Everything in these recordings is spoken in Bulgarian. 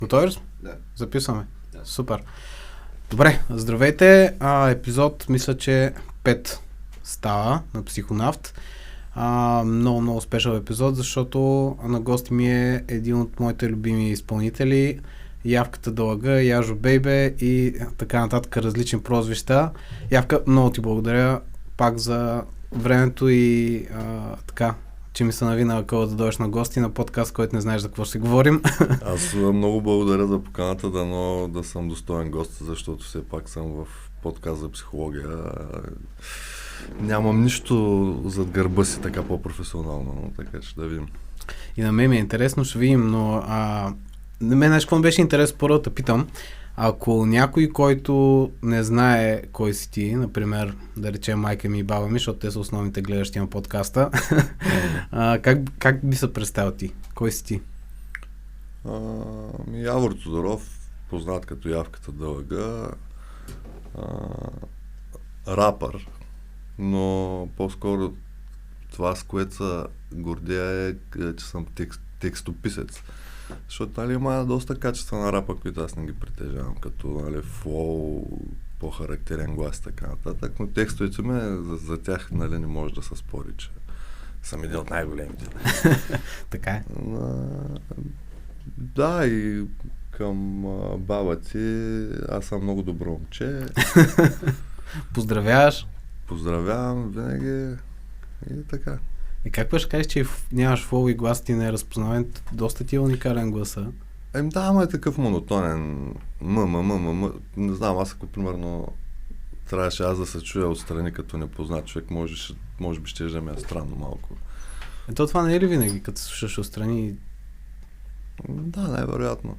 Готови ли сме? Да. Записваме. Да. Супер. Добре, здравейте. Епизод, мисля, че 5 става на Психонавт. Много спешъл епизод, защото на гости ми е един от моите любими изпълнители, Явката Дълъга, Яжо Бейбе и така нататък, различни прозвища. Явка, много ти благодаря пак за времето и така, че ми се навина акъла да дойдеш на гости на подкаст, който не знаеш за какво ще си говорим. Аз много благодаря за поканата, да съм достоен гост, защото все пак съм в подкаст за психология. Нямам нищо зад гърба си така по-професионално, така че да видим. И на мен ми е интересно, ще видим, но на мен нещо какво беше интересно, първо да питам. Ако някой, който не знае кой си ти, например, да речем майка ми и баба ми, защото те са основните гледащи на подкаста, как би се представил ти? Кой си ти? Явор Тодоров, познат като Явката Дълъга, рапър, но по-скоро това, с което се гордея е, че съм текстописец. Защото има доста качества на рапа, които аз не ги притежавам, като флоу, по-характерен глас и така нататък, но текстовете ми за тях не може да се спори, че съм един от най-големите. Така е. Да, и към баба ти, аз съм много добро момче. Поздравяваш? Поздравявам винаги и така. И как ще кажеш, че нямаш флоу и глас ти не е разпознаван? Доста ти е уникален гласа. Да, ама е такъв монотонен. Не знам, аз ако примерно трябваше аз да се чуя отстрани като непознат човек, може би ще да ми е странно малко. Ето това не е ли винаги, като се слушаш отстрани? Да, най-вероятно.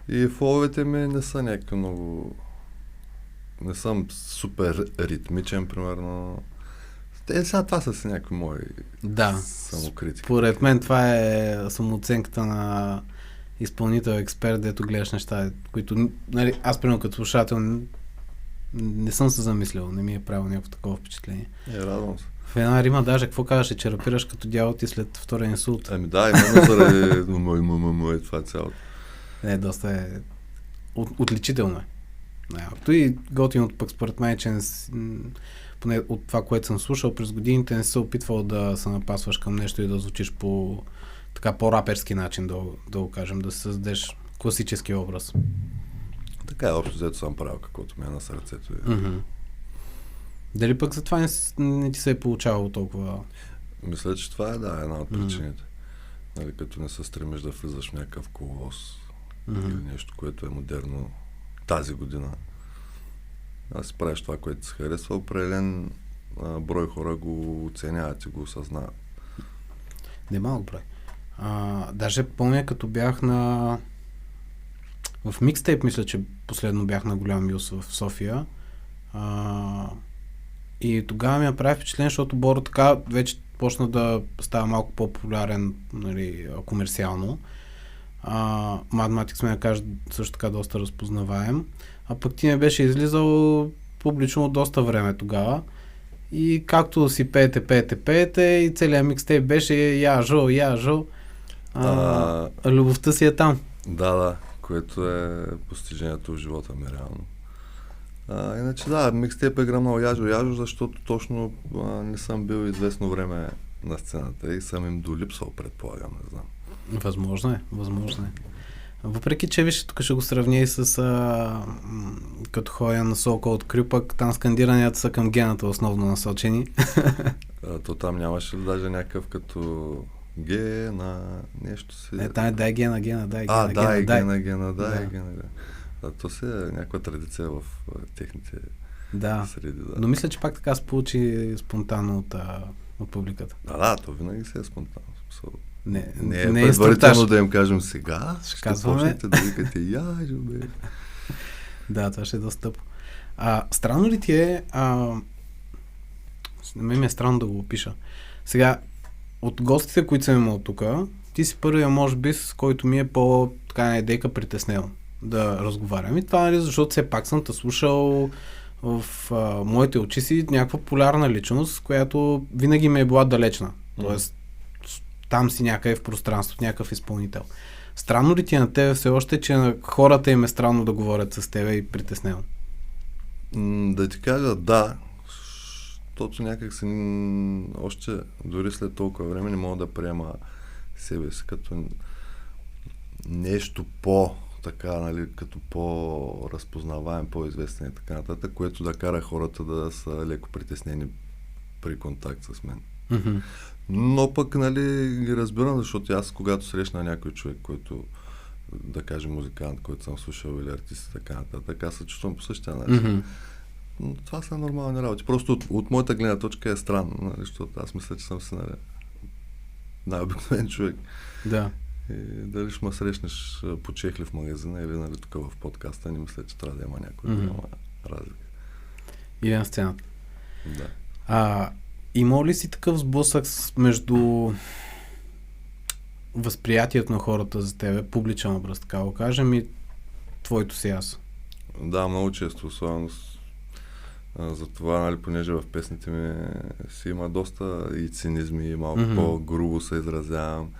И флоовете ми не са някакви много... Не съм супер ритмичен, примерно. Сега това са си някакви мои самокритики. Според мен това е самооценката на изпълнител, експерт, дето гледаш неща, които, нали, аз примерно като слушател не съм се замислял, не ми е правил някакво такова впечатление. Радвам се. В една рима даже, какво казваше, че рапираш като дявол ти след втория инсулт? Да, именно заради това цялото. Доста е отличително е. Най-малкото и готиното пък според мен, че поне от това, което съм слушал през годините, не се опитвал да се напасваш към нещо и да звучиш по така по-раперски начин, да го кажем, да се създадеш класически образ. Така е, общо взето съм правил каквото ми е на сърцето. Дали пък за това не ти се е получавало толкова? Мисля, че това е една от причините. Нали, като не се стремиш да влизаш в някакъв коловоз или нещо, което е модерно тази година. Аз си правиш това, което се харесва, определен брой хора го оценяват и го осъзнават. Не малък брой. Даже помня, като бях в микстейп, мисля, че последно бях на Голям Юс в София. И тогава ми направи впечатление, защото Боро така вече почна да става малко по-популярен, нали, комерциално. Математикс ме да кажа също така доста разпознаваем. А пък ти не беше излизал публично от доста време тогава. И както си пеете и целият микстейп беше Яжо. Любовта си е там. Да, което е постижението в живота ми реално. Иначе микстейп е гръмнал Яжо, защото точно не съм бил известно време на сцената и съм им долипсвал, предполагам, не знам. Възможно е. Въпреки, че виж, тук ще го сравня и с като ходя на Солко от Крю, пък там скандиранията са към гената основно насочени. То там нямаше ли даже някакъв като гена, нещо си... Не, там е дай гена, дай гена. То си е някаква традиция в техните среди. Да. Но мисля, че пак така се получи спонтанно от публиката. То винаги си е спонтанно. Не е предварително да им кажем сега, ще почнете да викате Яжо, бе. Да, това ще е доста тъпо. Странно ли ти е... на мен ми е странно да го опиша. Сега, от гостите, които съм имал тук, ти си първия, може би, с който ми е така на идейка притеснел да разговарям. И това, нали, защото все пак съм те слушал в моите очи си някаква популярна личност, която винаги ми е била далечна. Тоест, там си някъде в пространството, някакъв изпълнител. Странно ли ти е на тебе все още, че на хората им е странно да говорят с тебе и притеснено? Да ти кажа, да, защото някак си още дори след толкова време не мога да приема себе си като нещо така, нали, като по-разпознаваем, по-известен и така нататък, което да кара хората да са леко притеснени при контакт с мен. Mm-hmm. Но пък, нали, ги разбирам, защото аз, когато срещна някой човек, който, да кажем, музикант, който съм слушал или артист и така нататък, аз се чувствам по същия начин. Mm-hmm. Но това са нормални работи. Просто от моята гледна точка е странно, нали, защото аз мисля, че съм си, нали, най-обикновен човек. Да. И дали ще ме срещнеш по чехли в магазина или, нали, тук в подкаста, не мисля, че трябва да има някой голяма разлика. Или на сцената. Да. Има ли си такъв сблъсък между възприятието на хората за тебе, публичен образ, така го кажем, и твоето си аз? Да, много често, особено за това, нали, понеже в песните ми си има доста и цинизми, и малко по-грубо се изразявам.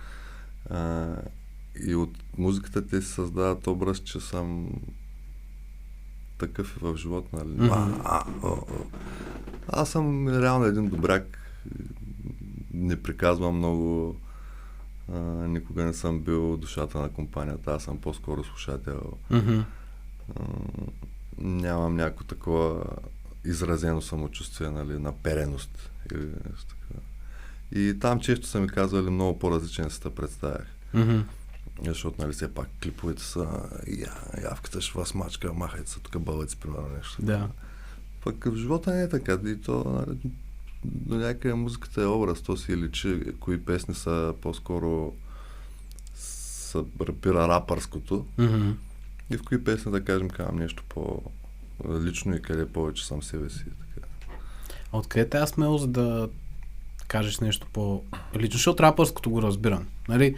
И от музиката те се създават образ, че съм такъв в живота, нали. Аз съм реално един добряк, не приказвам много, никога не съм бил душата на компанията, аз съм по-скоро слушател. Нямам някакво такова изразено самочувствие, нали, напереност или нещо такова. И там често са ми казвали много по-различен си те представях. Защото, нали, все пак клиповете са явката ще вас мачка, махайте се тук бълъци, примерно нещо. Да. Пък в живота не е така. И то, нали, до някъде музиката е образ, то си личи кои песни са по-скоро са рапира рапърското и в кои песни, да кажем, казвам нещо по-лично и къде повече съм себе си. Така. Откъде тази смелост да кажеш нещо по-лично? Защото рапърското го разбирам. Нали?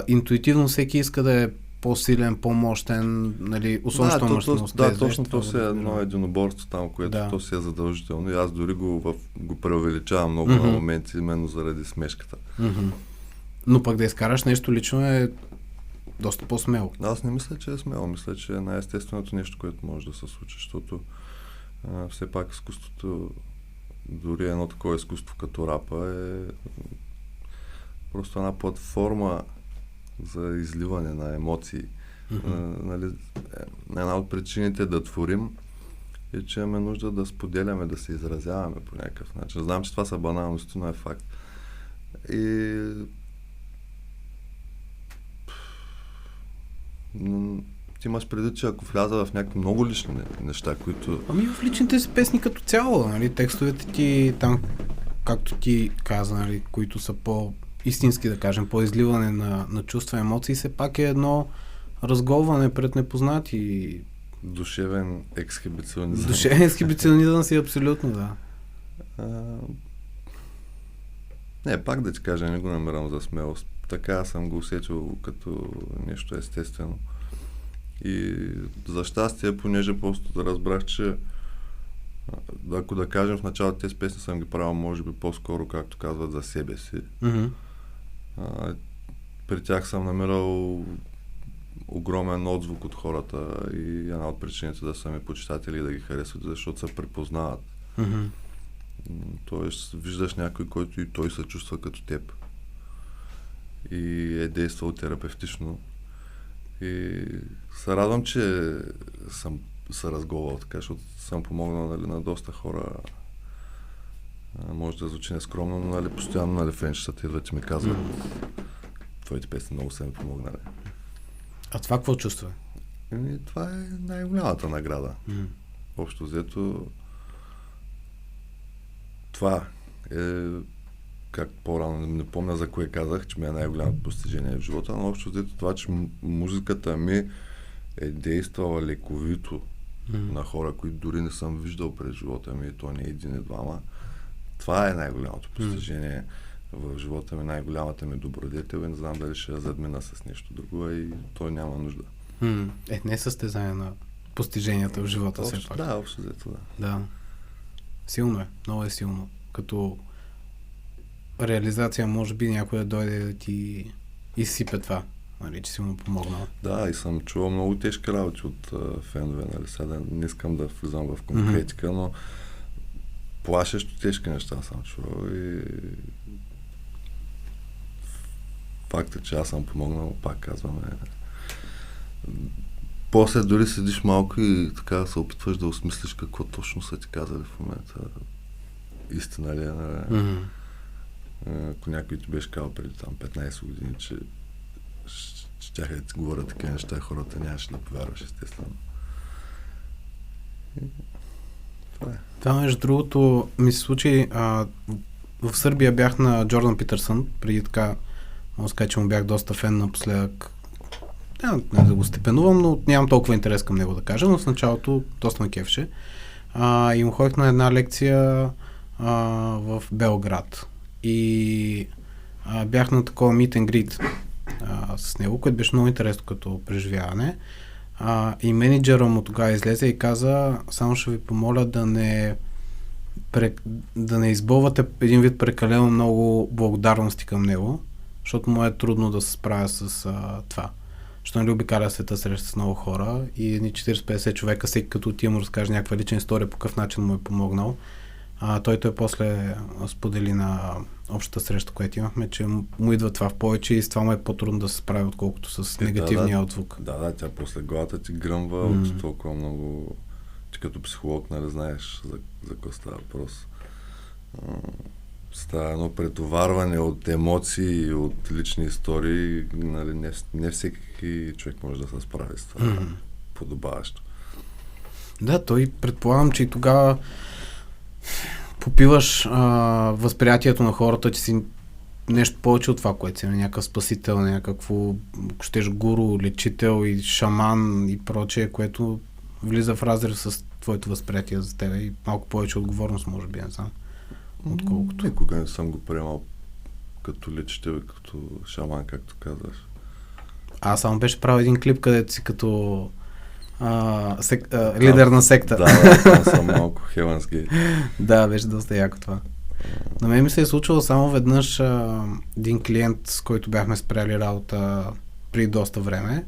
Интуитивно всеки иска да е по-силен, по-мощен, нали, особено що мощността. Да, точно то си е едно единоборство там, което то си е задължително и аз дори го преувеличавам много на моменти, именно заради смешката. Но пък да изкараш нещо лично е доста по-смело. Аз не мисля, че е смело. Мисля, че е най-естественото нещо, което може да се случи, защото все пак изкуството, дори едно такова изкуство като рапа е просто една платформа за изливане на емоции. Нали, една от причините да творим е, че имаме нужда да споделяме, да се изразяваме по някакъв начин. Знам, че това са баналности, но е факт. И ти имаш предвид, че ако вляза в някакви много лични неща, които... Ами в личните си песни като цяло, нали, текстовете ти там, както ти каза, нали, които са по-истински, да кажем, по-изливане на чувства и емоции, все пак е едно разговане пред непознати. Душевен ексхибиционизъм. Душевен ексхибиционизъм си абсолютно, да. Не, пак да ти кажа, не го намирам за смелост. Така съм го усетил като нещо естествено. И за щастие, понеже просто да разбрах, че ако да кажем в началото тези песни съм ги правил, може би по-скоро, както казват, за себе си. При тях съм намирал огромен отзвук от хората и една от причините да са ми почитатели и да ги харесват, защото се препознават. Тоест, виждаш някой, който и той се чувства като теб и е действал терапевтично. И се радвам, че съм се разговал така, защото съм помогнал, нали, на доста хора. Може да звучи нескромно, но, нали, постоянно, нали, френчетата идват и ми казват твоите песни много са ми помогнали. А това какво чувства? Това е най-голямата награда. Общо взето това е, как по-рано, не помня за кое казах, че ми е най-голямото постижение в живота, но общо взето това, че музиката ми е действала лековито на хора, които дори не съм виждал през живота ми, то не е един и двама. Това е най-голямото постижение в живота ми, най-голямата ми добродетел и не знам дали ще я задмина с нещо друго и той няма нужда. Не състезание на постиженията в живота все пак. Да, общо взето, да. Силно е, много е силно. Като реализация, може би някой да дойде да ти изсипе това. нали, че си му помогнал. Да, и съм чувал много тежки работи от фенове, нали, сега не искам да влизам в конкретика, но плашещо тежки неща съм чувал и факта, че аз съм помогнал, пак казвам, после дори седиш малко и така се опитваш да осмислиш какво точно са ти казали в момента. Истина ли е, нали? Ако някой ти беше казал преди там 15 години, че щяха да ти говорят такива неща, хората нямаше да повярваш, естествено. Това е. Това, между другото, ми се случи, в Сърбия бях на Джордан Питърсън, преди така, може да кажа, че му бях доста фен напоследък. Не да го степенувам, но нямам толкова интерес към него да кажа, но в началото доста ме кефше. И му ходих на една лекция в Белград. И бях на такова meet and greet с него, което беше много интересно като преживяване. И менеджера му тогава излезе и каза: само ще ви помоля да не избълвате един вид прекалено много благодарности към него, защото му е трудно да се справя с това. Защото не обикаля света среща с много хора и едни 40-50 човека, всеки като отива му разкаже някаква лична история, по какъв начин му е помогнал. Той после сподели на общата среща, която имахме, че му идва това в повече и с това му е по-трудно да се справи, отколкото с негативния отзвук. Да, тя после главата ти гръмва от толкова много. Ти като психолог, нали, знаеш за какво става въпрос. Става едно претоварване от емоции и от лични истории. Нали, не всеки човек може да се справи с това подобаващо. Да, той предполагам, че и тогава попиваш възприятието на хората, че си нещо повече от това, което си някакъв спасител, някакво, ако щеш, гуру, лечител и шаман и прочее, което влиза в разрез с твоето възприятие за тебе и малко повече отговорност, може би, не знам, отколкото. Никога не съм го приемал като лечител и като шаман, както казваш. Аз само беше правил един клип, където си като лидер на секта. Да, там съм малко Heaven's Gate. Да, беше доста яко това. На мен ми се е случило само веднъж един клиент, с който бяхме спряли работа преди доста време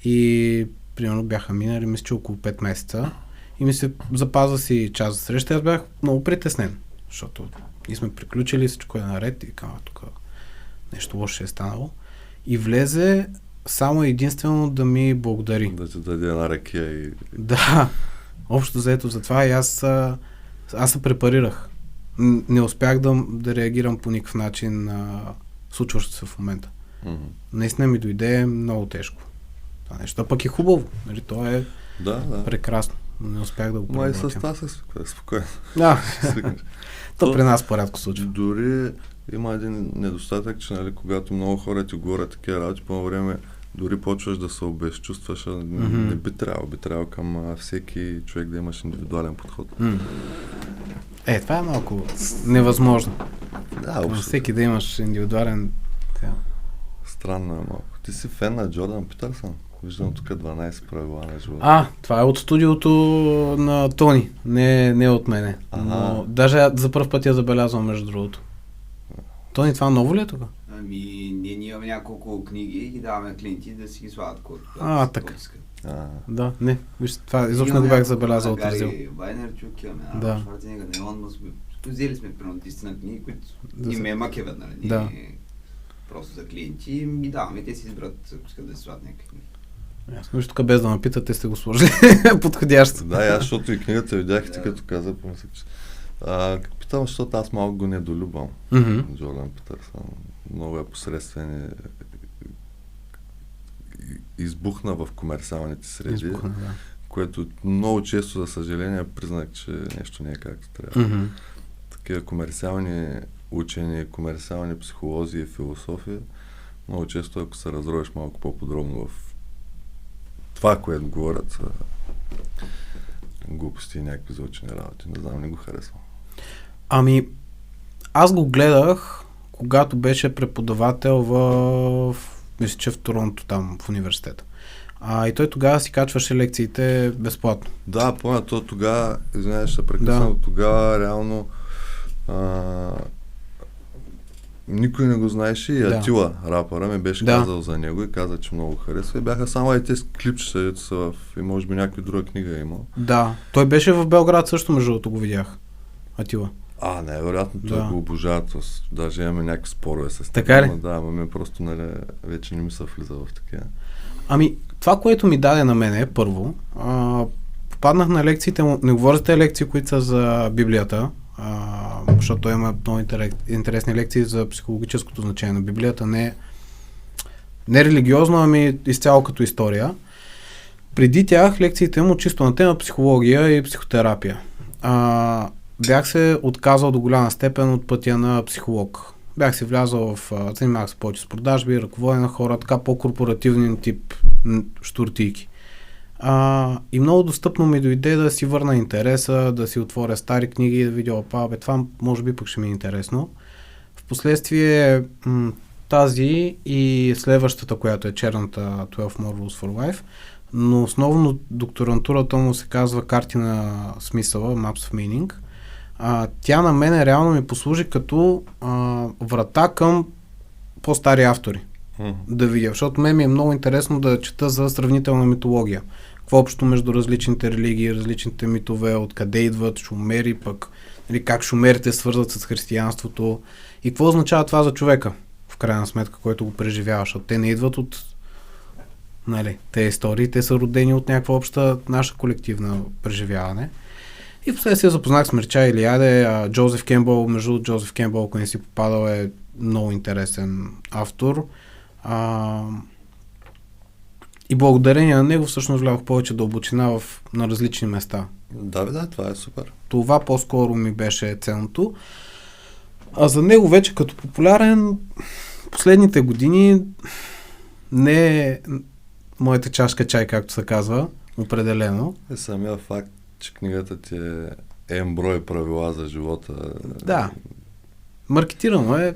и примерно бяха минали, мисля, че около 5 месеца и ми се запазва си час за среща. Аз бях много притеснен, защото ние сме приключили, всичко е наред и викам, тук нещо лошо ще е станало. И влезе само единствено да ми благодари. Да ти даде една ракия и... Да, общо заето за това и аз се препарирах. Не успях да реагирам по никакъв начин на случващото се в момента. Наистина ми дойде много тежко. Това нещо пък е хубаво. Нали? То е прекрасно. Не успях да го преработя. Май с това се спокойно. Да. То при нас порядко случва. Дори има един недостатък, че нали, когато много хора ти говорят такива работи, по време дори почваш да се обезчувстваш, не би трябвало към всеки човек да имаш индивидуален подход. Това е малко невъзможно. Да, всеки да имаш индивидуален... Странно е малко. Ти си фен на Джордан Питърсън? Виждам тук 12 правила на живота. Това е от студиото на Тони, не от мене. Но даже за първ път я забелязвам, между другото. Тони, това ново ли е тук? Ние имаме няколко книги и даваме клиенти да си ги слагат код. Така. Да, не. Виж, това изобщо не го бях забелязал от раздел. Гари Вайнерчук, имаме Шварценегър, Елон Мъск. Взели сме примерно 10 книги, които им е макеват, нали? Да. Просто за клиенти и ги даваме и те си изберат, ако искат да си слагат някакви книги. Ясно, виж тук без да ме питате, сте го сложили подходящо. Да, аз, защото и книгата видях и ти като каза, помислях, че... питам, защото аз малко го недолюбвам. Джордан Питърсън. Много е посредствен. Избухна в комерциалните среди, което много често, за съжаление, е признак, че нещо не е както трябва. Такива комерциални учени, комерциални психолози и философия, много често, ако се разровиш малко по-подробно в това, което говорят, са глупости и някакви заучени работи. Не знам, не го харесвам. Аз го гледах, когато беше преподавател мисля, че в Торонто, там, в университета. И той тогава си качваше лекциите безплатно. Да, помня, то тогава, извинявай, ще прекъсна, тогава реално никой не го знаеше и Да. Атила, рапъра, ми беше Да. казал за него и каза, че много харесва. И бяха само тези клипчета, дето са в... и може би някаква друга книга е имал. Да. Той беше в Белград също, между другото го видях. Атила. Невероятно, той Да. го обожава. Даже имаме някакви спорове с него. Така ли? Но да, ме просто, нали, вече не ми се влиза в такива. Ами, това, което ми даде на мене, първо, попаднах на лекциите му, не говоря за тези лекции, които са за Библията, защото той има много интересни лекции за психологическото значение на Библията, не религиозно, ами изцяло като история. Преди тях лекциите му чисто на тема психология и психотерапия. Бях се отказал до голяма степен от пътя на психолог. Бях се влязал занимавах се повече с продажби, ръководене на хора, така по-корпоративен тип щуртийки. И много достъпно ми дойде да си върна интереса, да си отворя стари книги и да видя, това може би пък ще ми е интересно. Впоследствие тази и следващата, която е черната 12 More Rules for Life, но основно докторантурата му се казва Карти на смисъла, Maps of Meaning. Тя на мен реално ми послужи като врата към по-стари автори. Да видя, защото мен ми е много интересно да чета за сравнителна митология. Какво общо между различните религии, различните митове, откъде идват шумери, пък или как шумерите свързват с християнството и какво означава това за човека, в крайна сметка, който го преживява, защото те не идват от тези истории, те са родени от някаква обща наша колективна преживяване. И впоследствие запознах с Мирча Илиаде, Джозеф Кембъл, между Джозеф Кембъл, ако не си попадал, е много интересен автор. И благодарение на него всъщност влязох повече дълбочина на различни места. Да, това е супер. Това по-скоро ми беше ценното. А за него вече като популярен последните години не е моята чашка чай, както се казва, определено. Самия факт, че книгата ти е брой правила за живота. Да. Маркетирано е,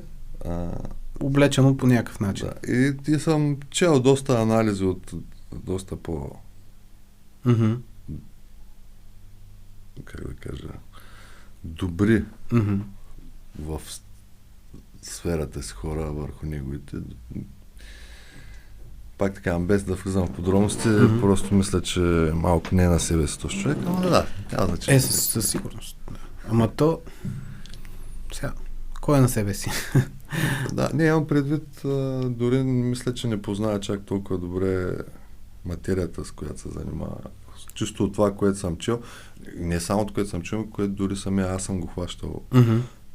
облечено по някакъв начин. Да. И съм чел доста анализи от доста по... как да кажа... добри в сферата си хора върху неговите. Пак така, без да влизам в подробности, просто мисля, че малко не е на себе си този човек, но да, няма значение. Със сигурност. Да. Ама то... Сега, кой е на себе си? Да, не, имам предвид, дори мисля, че не познава чак толкова добре материята, с която се занимава. Чисто от това, което съм чел, не само от което съм чел, което дори самия аз съм го хващал.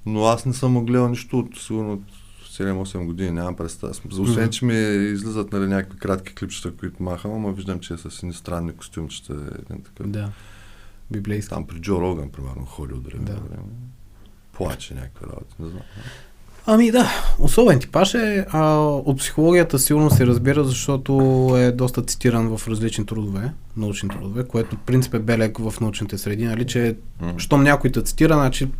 Но аз не съм гледал нищо от сигурно от 7-8 години, нямам представа. Освен, че ми излизат някакви кратки клипчета, които махам, ама виждам, че е с едни странни костюмчета. Да. Библейски. Там при Джо Роган, примерно, ходи от време. Да. Плаче някакви работи, не знам. Ами да, особен типаж е. От психологията сигурно се разбира, защото е доста цитиран в различни трудове, научни трудове, което в принцип е белег в научните среди, нали, че щом някой те цитира, значи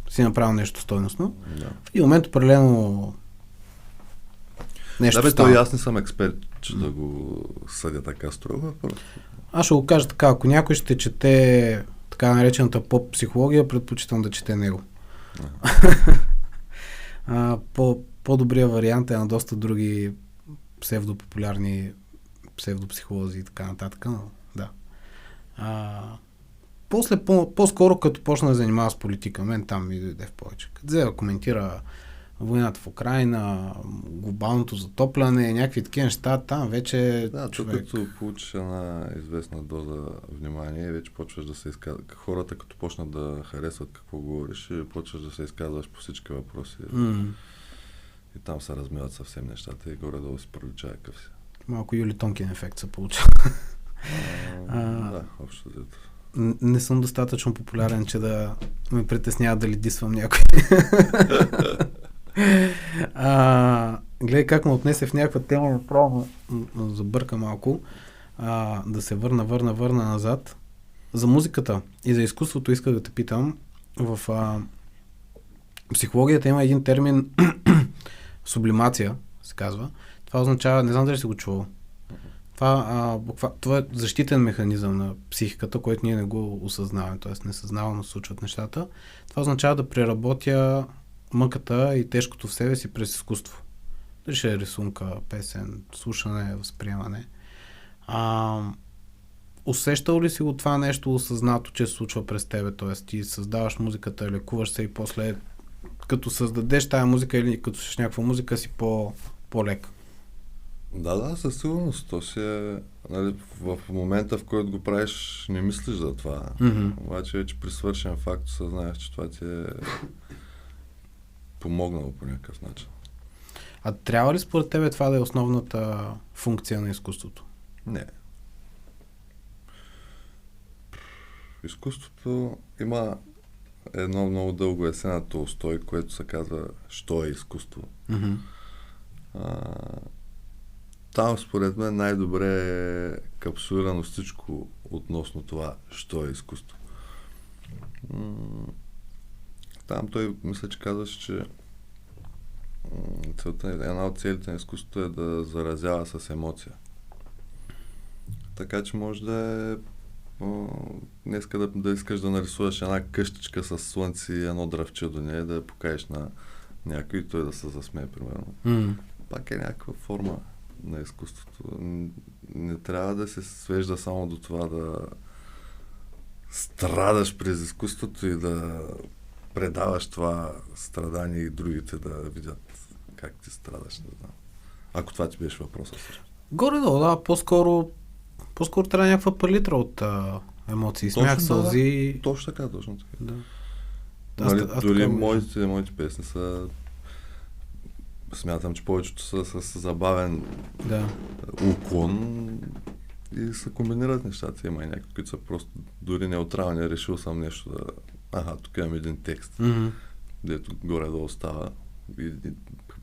си направил нещо стойностно. Да. В един момент определено нещо става. Аз не съм експерт, че да го съдя така строго. Аз ще го кажа така, ако някой ще чете така наречената поп-психология, предпочитам да чете него. По-добрият вариант е на доста други псевдопопулярни псевдопсихолози и така нататък, но да. После, по-скоро като почна да занимава с политика, мен там ми дойде в повече. Като взе да коментира войната в Украйна, глобалното затопляне, някакви такива неща, там вече човек... като получиш една известна доза внимание, вече почваш да се изказваш. Хората като почнат да харесват какво говориш, почваш да се изказваш по всички въпроси. И там се размиват съвсем нещата и горе-долу си пролича какъв си. Малко Юли Тонкин ефект се получа. Да, общо взето. Не съм достатъчно популярен, че да ме притеснява дали дисвам някой. Гледай как ме отнесе в някаква тема, направо забърка малко. Да се върна назад. За музиката и за изкуството исках да те питам. В психологията има един термин сублимация, се казва. Това означава, не знам дали си го чувал. Това е защитен механизъм на психиката, който ние не го осъзнаваме, т.е. несъзнавано случват нещата. Това означава да преработя мъката и тежкото в себе си през изкуство. Дали ще е рисунка, песен, слушане, възприемане. Усещал ли си го това нещо осъзнато, че се случва през тебе? Т.е. ти създаваш музиката, лекуваш се и после като създадеш тая музика или като слушаш някаква музика си по-лек? Да, със сигурност. То си е, нали, в момента, в който го правиш, не мислиш за това. Обаче вече при свършен факт съзнаеш, че това ти е помогнало по някакъв начин. А трябва ли според тебе това да е основната функция на изкуството? Не. Изкуството има едно много дълго есе на Толстой, което се казва "Що е изкуство?" Там според мен най-добре е капсулирано всичко относно това, що е изкуство. Там той мисля, че казваше, че една от целите на изкуството е да заразява с емоция. Така че може да е днеска да искаш да нарисуваш една къщичка с слънце и едно дръвче до нея, да я покажеш на някой и той да се засмее, примерно. Пак е някаква форма на изкуството. Не трябва да се свежда само до това да страдаш през изкуството и да предаваш това страдание и другите да видят как ти страдаш. Не знам. Ако това ти беше въпросът. Горе-долу, да. По-скоро трябва някаква палитра от емоции. Смях, сълзи. Точно така. Да. Нали, дори моите песни са... Смятам, че повечето са с забавен уклон и се комбинират нещата. Има и някакви, които са просто дори неутрални. Решил съм нещо да... тук имам един текст, дето горе-долу става и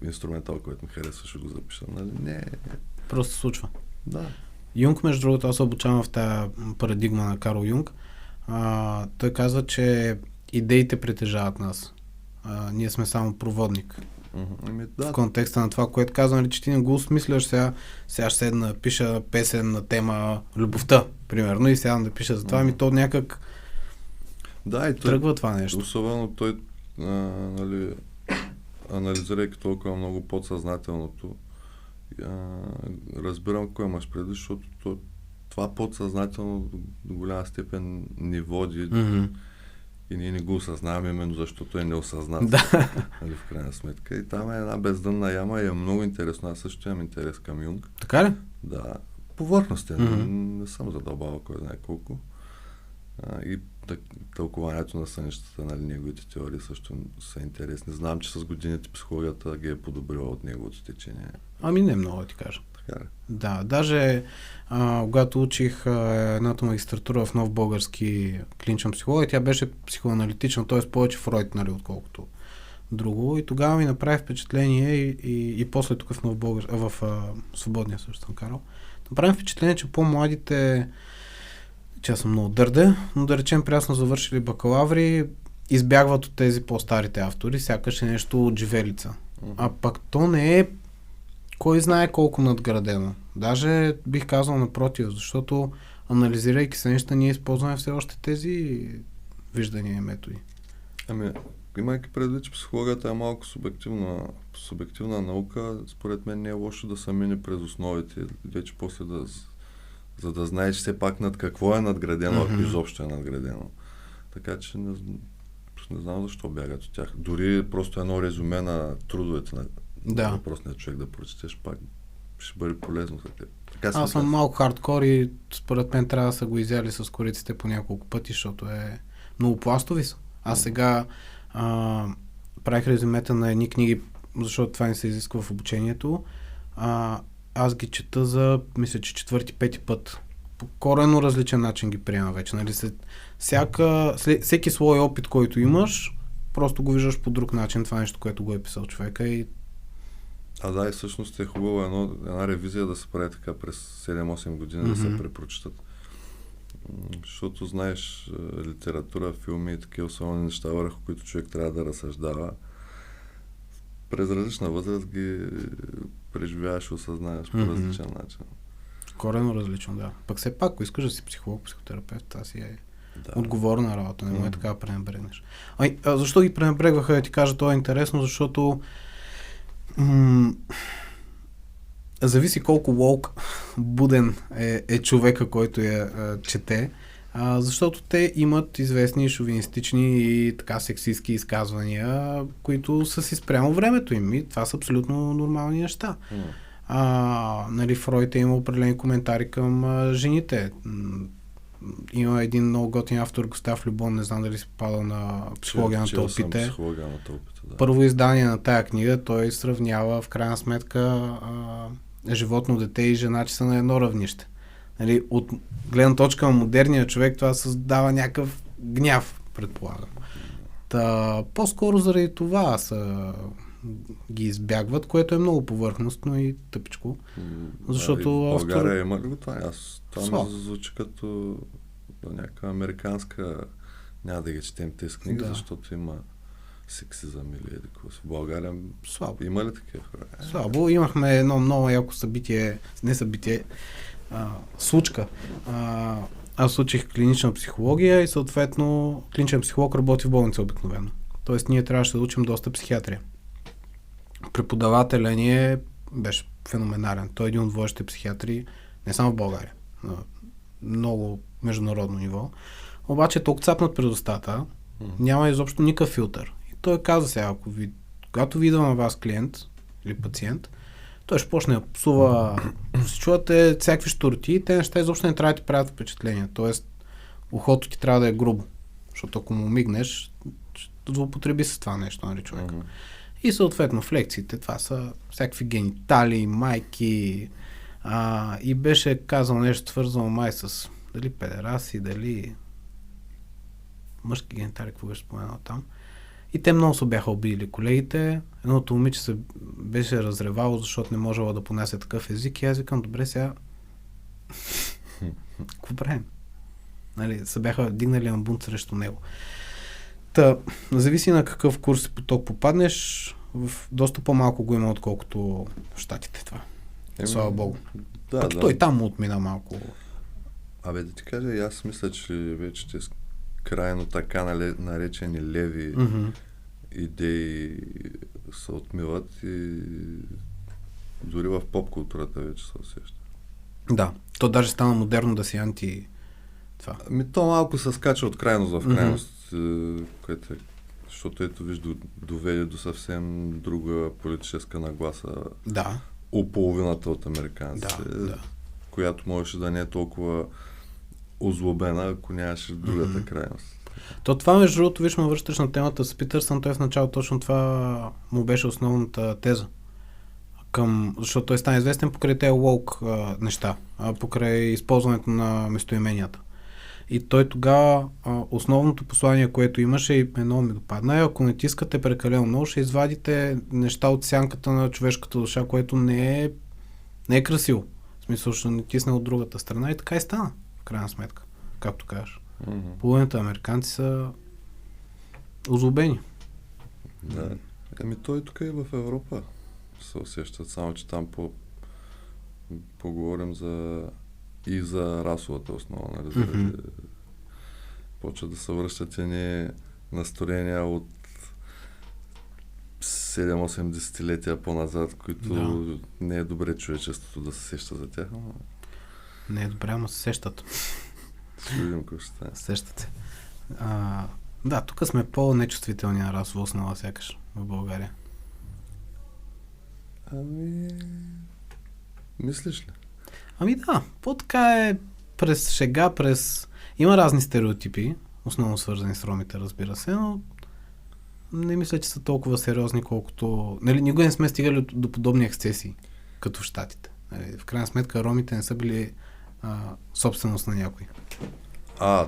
инструментал, който ми харесва, ще го запиша. Нали? Не. Просто случва. Да. Юнг, между другото, аз се обучавам в тази парадигма на Карл Юнг. Той казва, че идеите притежават нас. Ние сме само проводник. В контекста на това, което казвам, че ти не го осмисляш сега ще седна, пиша песен на тема любовта, примерно, и сега да пиша за това, то някак тръгва това нещо. Особено той, нали, анализирайки толкова много подсъзнателното, разбирам кой имаш преди, защото това подсъзнателно до голяма степен ни води и ние не го осъзнаваме, именно защото е неосъзнат. Нали, в крайна сметка. И там е една бездънна яма и е много интересно. Аз също имам интерес към Юнг. Така ли? Да. Повърхностен. Не съм задълбавал кой знае колко. И тълкованието на сънищата, нали, неговите теории също са интересни. Знам, че с годините психологията ги е подобрила от неговото течение. Не много, ти кажа. Така ли? Да, даже когато учих едната магистратура в Нов български клиничен психолог, тя беше психоаналитична, т.е. повече Фройд, нали, отколкото друго. И тогава ми направи впечатление и после тук в Нов български, в Свободния също съм карал. Направи впечатление, че по-младите, че аз съм много дърде, но да речем прясно завършили бакалаври, избягват от тези по-старите автори, сякаш е нещо от живелица. А пък то не е кой знае колко надградено. Даже бих казал напротив, защото анализирайки се неща, ние използваме все още тези виждания и методи. Имайки предвид, че психологията е малко субективна наука, според мен не е лошо да се мине през основите, вече после за да знаеш все пак над какво е надградено, ако изобщо е надградено. Така че не знам защо бягат от тях. Дори просто едно резюме на трудовете на въпросният човек да прочетеш, пак ще бъде полезно за теб. Аз съм малко хардкор и според мен трябва да са го изяли с кориците по няколко пъти, защото е многопластови са. Аз сега правих резюмета на едни книги, защото това не се изисква в обучението. Аз ги чета за, мисля, че 4-5 път. По коренно различен начин ги приема вече. Нали? Всеки свой опит, който имаш, просто го виждаш по друг начин. Това нещо, което го е писал човека. И всъщност е хубаво една ревизия да се прави така през 7-8 години, да се препрочитат. Защото знаеш, литература, филми и такива особени неща, върху които човек трябва да разсъждава. През различна възраст ги преживяваш и осъзнаеш по различен начин. Коренно различно, да. Пък все пак, ако искаш да си психолог, психотерапевт, това си е отговорна работа, не може така да пренебрегнеш. Защо ги пренебрегваха, да ти кажа, това е интересно, защото зависи колко woke буден е човека, който я чете, защото те имат известни шовинистични и така сексистски изказвания, които са си спрямо времето им и това са абсолютно нормални неща. Нали, Фройд има определени коментари към жените. Има един много готин автор, Густав Любон, не знам дали си попадал на Психология на тълпите. Първо издание на тая книга, той сравнява в крайна сметка животно, дете и жена, че са на едно равнище. Нали, от гледна точка на модерния човек това създава някакъв гняв, предполагам. По-скоро заради това ги избягват, което е много повърхностно и тъпичко. Защото в България има ли го това? Това ме звучи като някаква американска, няма да ги четем тези книги, защото има сексизъм или едикос. В България слабо. Има ли такива хора? Слабо. Имахме едно много яко събитие, случка. Аз учих клинична психология и съответно клиничен психолог работи в болница обикновено. Тоест ние трябваше да учим доста психиатрия. Преподавателя ни беше феноменален. Той е един от водещите психиатри не само в България, на много международно ниво. Обаче е толкова цапнат пред устата, няма изобщо никакъв филтър. И той каза сега, когато ви идва на вас клиент или пациент, той ще почне да псува, си чувате всякакви щурти и те неща изобщо не трябва да ти правят впечатление. Тоест, ухото ти трябва да е грубо, защото ако му мигнеш, ще злоупотреби с това нещо, нали, човек. И съответно в лекциите това са всякакви генитали, майки и беше казал нещо свързано май с дали педераси, дали мъжки генитали, какво беше споменал там. И те много се бяха обидили колегите. Едното момиче се беше разревало, защото не можела да понася такъв език и аз викам, добре сега какво правим? Нали, се бяха дигнали на бунт срещу него. Зависи на какъв курс и поток попаднеш, в доста по-малко го има, отколкото в Щатите това. Слава Богу. Пък той там му отмина малко. Да ти кажа, аз мисля, че вече те крайно така наречени леви идеи се отмиват и дори в поп-културата вече се усеща. Да, то даже стана модерно да си анти това. То малко се скача от крайност в крайност, което защото ето виж доведе до съвсем друга политическа нагласа у половината от американците, която можеше да не е толкова озлобена, ако нямаше другата крайност. Това между другото, виж, ме връщаш на темата с Питърсън, той в начало точно това му беше основната теза. Защото той стана известен покрай тези woke неща, покрай използването на местоименията. И той тогава основното послание, което имаше и много ми допадна, е ако натискате прекалено много, ще извадите неща от сянката на човешката душа, което не е красиво. В смисъл, ще натисне от другата страна и така и стана, в крайна сметка, както кажеш. Половината американци са озлобени. Да. Той тук и в Европа се усещат, само че там поговорим и за расовата основа, нали? Почва да се връщат едни настроения от 7-8 десетилетия по-назад, които не е добре човечеството да се сеща за тях. Не е добре, ама се сещат. Ще видим какво ще стане. Сещат се. Тук сме по-нечувствителни на расова основа, сякаш в България. Мислиш ли? По-така е през шега, има разни стереотипи, основно свързани с ромите, разбира се, но не мисля, че са толкова сериозни, колкото... Никога не сме стигали до подобни ексцесии, като в Щатите. В крайна сметка ромите не са били собственост на някой.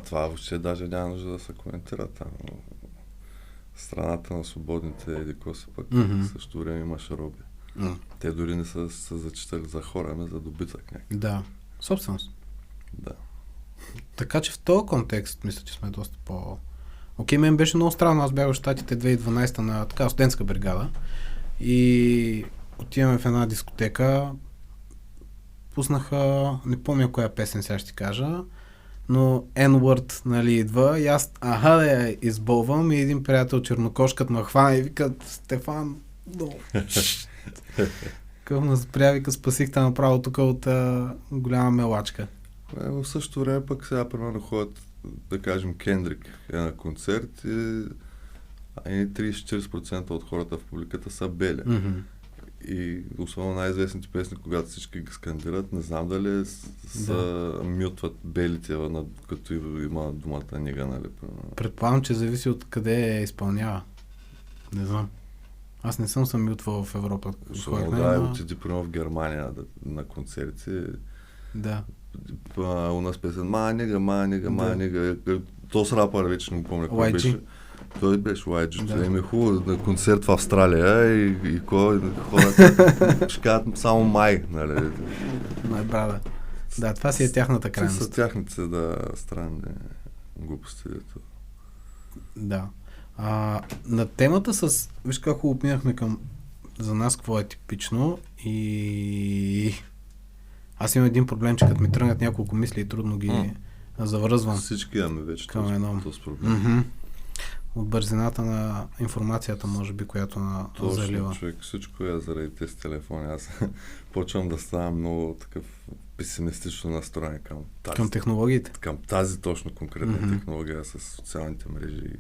Това въобще даже няма нужда да се коментира там. Страната на свободните едикоси пък също време имаше роби. Те дори не са зачитали за хора, ами за добитък някакъв. Да, собственост. Да. Така че в този контекст мисля, че сме доста по... Мен беше много странно. Аз бях в Щатите 2012 на така студентска бригада и отиваме в една дискотека, пуснаха, не помня коя песен сега ще ти кажа, но N-word, нали, идва и аз, да я избълвам и един приятел чернокошкът ме хвана и вика, Стефан, къв ме спря, вика, спасихте направо тук от голяма мелачка. В същото време пък сега примерно ходят, да кажем, Кендрик на концерт и 30-40% от хората в публиката са бели. Mm-hmm. И особено най-известните песни, когато всички ги скандират, не знам дали са мютват белите, като има думата нига, нали? Предполагам, че зависи от къде изпълнява. Не знам. Аз не съм мютвал в Европа. Отиди примерно в Германия на концерти. Да. У нас песен ма нига. То с рапър вече не го помня кой беше. Той беше YG. Това им е хубаво на концерт в Австралия и хората ще кажат само май, нали? Май брада. Да, това си е тяхната крайност. Са тяхните, странни глупости. Да. На темата с... Виж как хубаво минахме към за нас какво е типично и... Аз имам един проблем, че като ми тръгнат няколко мисли и трудно ги завръзвам. Всички имаме вече към едно. този проблем. От бързината на информацията, може би, която залива. Точно, човек, всичко е заради тези телефони. Аз почвам да ставам много такъв песимистично настроен към технологиите. Към тази точно конкретна технология с социалните мрежи.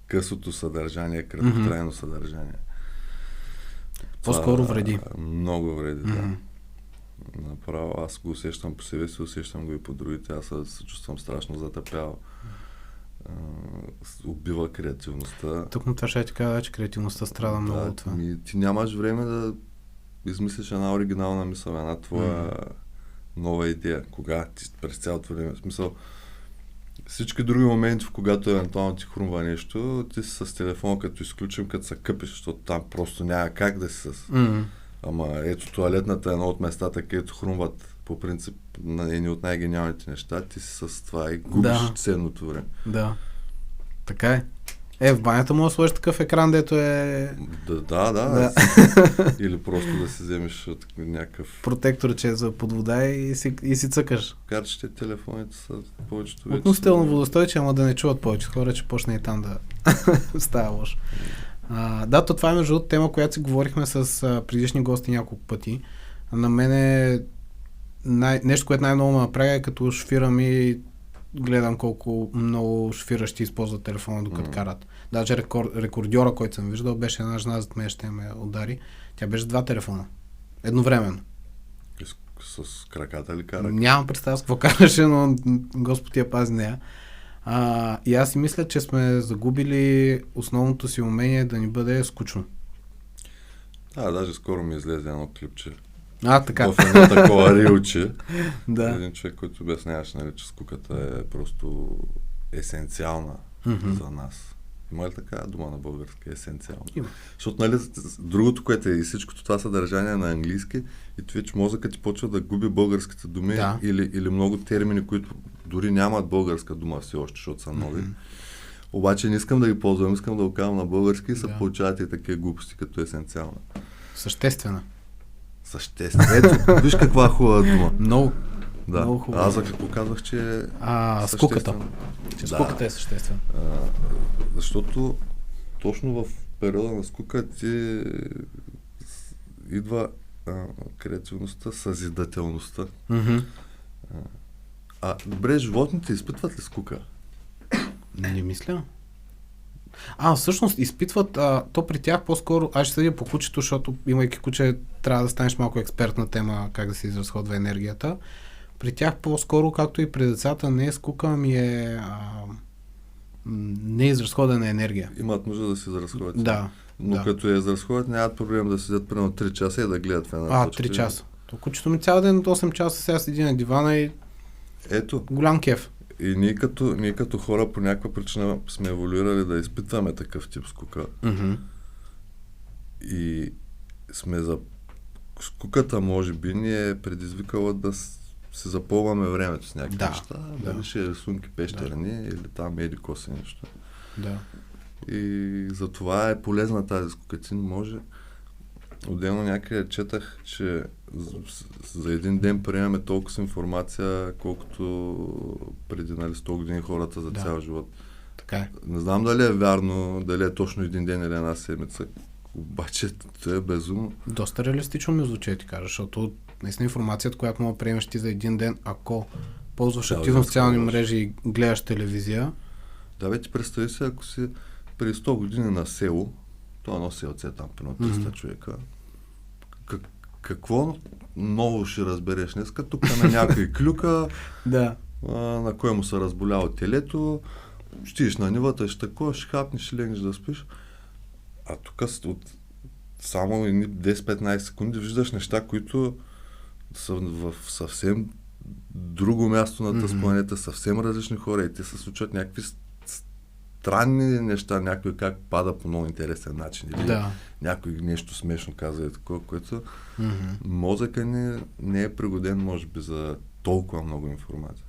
Късото съдържание, краткотрайно съдържание. По-скоро вреди. Много вреди, да. Направо, аз го усещам по себе си, усещам го и по другите. Аз се чувствам страшно затъпял. Убива креативността. Тук на това ще ти кажа, че креативността страда много от това. Ти нямаш време да измислиш една оригинална мисъл, една твоя нова идея. Кога? Ти през цялото време. В смисъл, всички други моменти, в когато евентуално ти хрумва нещо, ти си с телефона, като изключим, като се къпиш, защото там просто няма как да си с... Ама ето туалетната е едно от местата, където хрумват по принцип на едни от най-гениалните неща, ти си с това и губиш ценното време. Да. Така е. В банята му да сложиш такъв екран, дето е... Да. Или просто да си вземеш някакъв... протектор, че е за под вода и си цъкаш. Карчите телефоните са повечето вече... Относително водостойче, ама да не чуват повече хора, че почне и там да става лошо. Това е между другото тема, която си говорихме с предишни гости няколко пъти. На мен е нещо, което най-много ме направя е като шофирам и гледам колко много шофиращи използват телефона докато карат. Даже рекордьора, който съм виждал, беше една жена зад мен, ще ме удари. Тя беше 2 телефона. Едновременно. С краката ли кара? Нямам представа с какво караше, но Господ я пази нея. И аз си мисля, че сме загубили основното си умение да ни бъде скучно. Даже скоро ми излезе едно клипче. Така. В едно такова рилче. Да. Един човек, който обясняваше, нали, че скуката е просто есенциална за нас. Има ли така дума на български? Есенциална. Има. Защото, нали, другото, което е и всичкото това съдържание на английски, и това, че мозъкът ти почва да губи българските думи или много термини, които дори нямат българска дума все още, защото са нови. Обаче не искам да ги ползвам, искам да го казвам на български и се получават и такива глупости като есенциална. Съществена. Ето, виж каква хубава дума. Много. Да. Много хубава. Аз за какво казвах, че е скуката. Че скуката е съществена. Защото точно в периода на скука ти идва креативността, съзидателността. Добре, животните изпитват ли скука? Не мисля. Всъщност изпитват, то при тях по-скоро, аз ще съдя по кучето, защото имайки куче, трябва да станеш малко експерт на тема как да се изразходва енергията. При тях по-скоро, както и при децата, не е скука, ами е неизразходена енергия. Имат нужда да се изразходят. Да. Но като я изразходят, нямат проблем да седят примерно 3 часа и да гледат в една точка. 3 часа. То кучето ми цял ден от 8 часа сега седи на дивана и голям кеф. И ние като хора по някаква причина сме еволюирали да изпитваме такъв тип скука. И сме за скуката, може би, ни е предизвикала да се запълваме времето с някакви неща. Дали ще е рисунки пещерни или там еди-коси нещо. Да. И затова е полезна тази скука. Ти не може... Отделно някъде четах, че за един ден приемаме толкова информация, колкото преди 100 години хората за цял живот. Така е. Не знам дали е вярно, дали е точно един ден или една седмица, обаче това е безумно. Доста реалистично ми звучи, ти кажа, защото наистина информацията, която мога да приемеш ти за един ден, ако ползваш активно социални мрежи и гледаш телевизия. Да, бе, ти представи се, ако си преди 100 години на село, това едно селце там, примерно 300 човека, какво ново ще разбереш днеска? Тук на някой клюка, Да. на кой му се разболяло телето, щиш на нивата, ще такова, ще хапнеш, ще легнеш да спиш. А тук от само 10-15 секунди виждаш неща, които са в съвсем друго място на тази планета, съвсем различни хора и те се случват някакви странни неща, някой как пада по много интересен начин или някой нещо смешно казва и такова, което мозъка ни не е пригоден, може би, за толкова много информация.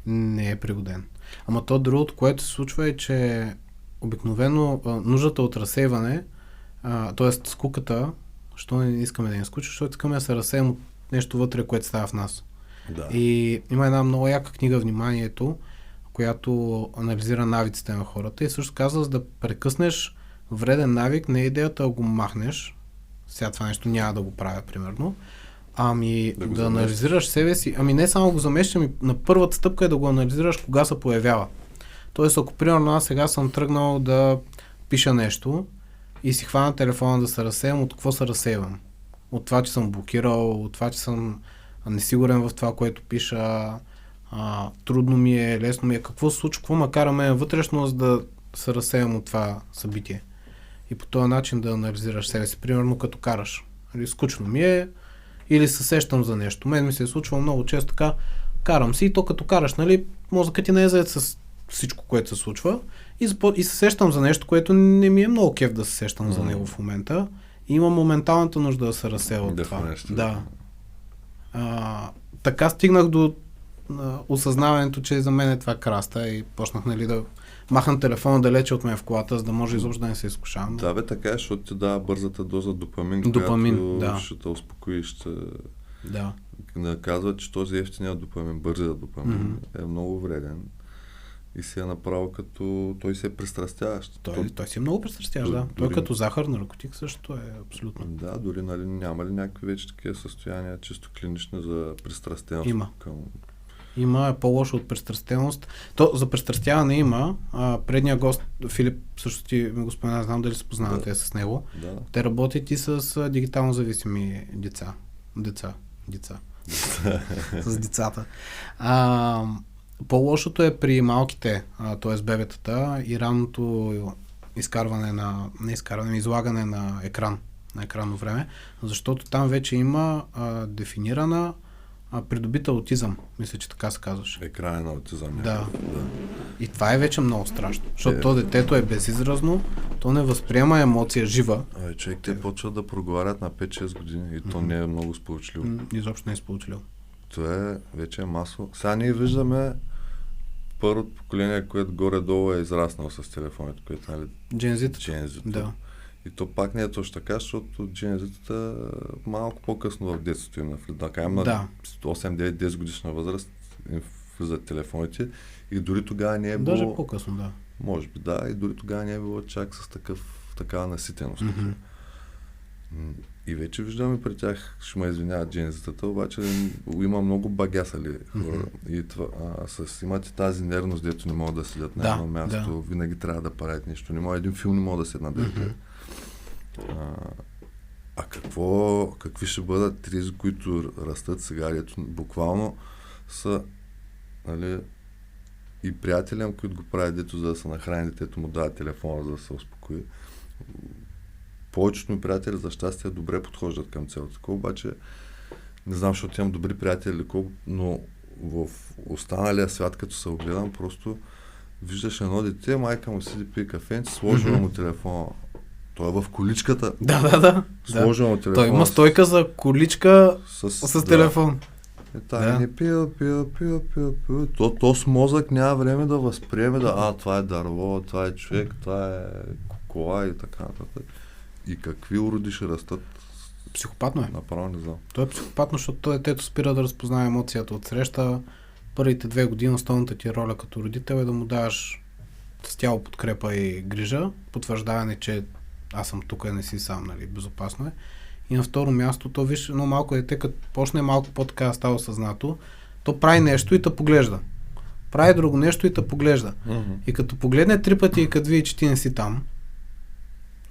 Не е пригоден. Ама то другото, което се случва е, че обикновено нуждата от разсейване, т.е. скуката, що не искаме да ни скучи, защото искаме да се разсеем от нещо вътре, което става в нас. Да. И има една много яка книга "Вниманието", която анализира навиците на хората и също казва, за да прекъснеш вреден навик, не е идеята да го махнеш, сега това нещо няма да го правя, примерно, ами да анализираш себе си, ами не само го заместиш, ами на първата стъпка е да го анализираш кога се появява. Тоест, ако примерно аз сега съм тръгнал да пиша нещо и си хвана телефона да се разсеям, от какво се разсейвам? От това, че съм блокирал, от това, че съм несигурен в това, което пиша, трудно ми е, лесно ми е, какво се случва, какво ме кара мен вътрешно, за да се разсеям от това събитие. И по този начин да анализираш себе си, примерно като караш. Или скучно ми е, или се сещам за нещо. Мен ми се е случвало много често така, карам си и то като караш, нали, мозъкът ти не е заед с всичко, което се случва и се сещам за нещо, което не ми е много кеф да се сещам за него в момента. И имам моменталната нужда да се разсея от това. Да. Така стигнах до осъзнаването, че за мен е това краста и почнах, нали, да махам телефона далече от мен в колата, за да може изобщо да не се изкушавам. Да, бе, така е, защото ти дава бързата доза допамин, която ще те успокои, ще казват, че този ефтиният допамин, бързият допамин е много вреден и си е направо като той се е пристрастяващ. Той си е много пристрастяващ, да. Той като захар, наркотик също е абсолютно. Да, дори нали, няма ли някакви вече такива състояния, чисто клинични за пристрастеност? Има, е по-лошо от пристрастеност. То за пристрастяване има. Предния гост, Филип, също ти ми го спомена, знам дали се познавате с него. Да. Те работят и с дигитално зависими деца. С децата. По-лошото е при малките, т.е. бебетата и ранното излагане на екран, на екранно време, защото там вече има дефинирана придобита аутизъм, мисля, че така се казваше. Екранен аутизъм. Да. И това е вече много страшно, защото то детето е безизразно, то не възприема емоция жива. Човек, те почват да проговарят на 5-6 години и то не е много сполучливо. Изобщо не е сполучливо. Това вече е масово. Сега ние виждаме първото поколение, което горе-долу е израснало с телефоните, което нали... Джензитата. Да. И то пак не е точно така, защото джензитата малко по-късно в детството им на 8-9-10 годишна възраст им влизат телефоните и дори тогава не е било... Даже по-късно, да. Може би, да, и дори тогава не е било чак с такава наситеност. И вече виждаме при тях, ще ме извиняват джензитата, обаче има много багясали хора. И това, имат и тази нервност, дето не могат да седят на едно място, винаги трябва да правят нещо. Един филм не могат да седнат да гледат. Какви ще бъдат тези, които растат сега, дето буквално са, нали, и приятелям, които го правят, дето за да се нахрани детето му, дава телефона, за да се успокои. Повечето ми приятели, за щастие, добре подхождат към целта. Обаче, не знам, защото имам добри приятели, но в останалия свят, като се огледам, просто виждаш едно дете, майка му седи пие кафенце, сложила му телефона. Той е в количката. Да. Сложила му телефона. Той има стойка за количка с телефон. Не пия. То с мозък няма време да възприеме това е дърво, това е човек, това е кола и така нататък. И какви уроди ще растат Психопатно е. Направо не знам. То е психопатно, защото детето спира да разпознава емоцията от среща. Първите 2 години основната ти роля като родител е да му даваш с тяло подкрепа и грижа, потвърждаване, че аз съм тук и не си сам, нали, безопасно е. И на второ място, то виж, едно малко дете, като почне малко по-така да става съзнато, то прави нещо и те поглежда. Прави друго нещо и те поглежда. И като погледне 3 пъти и като види, че ти не си там,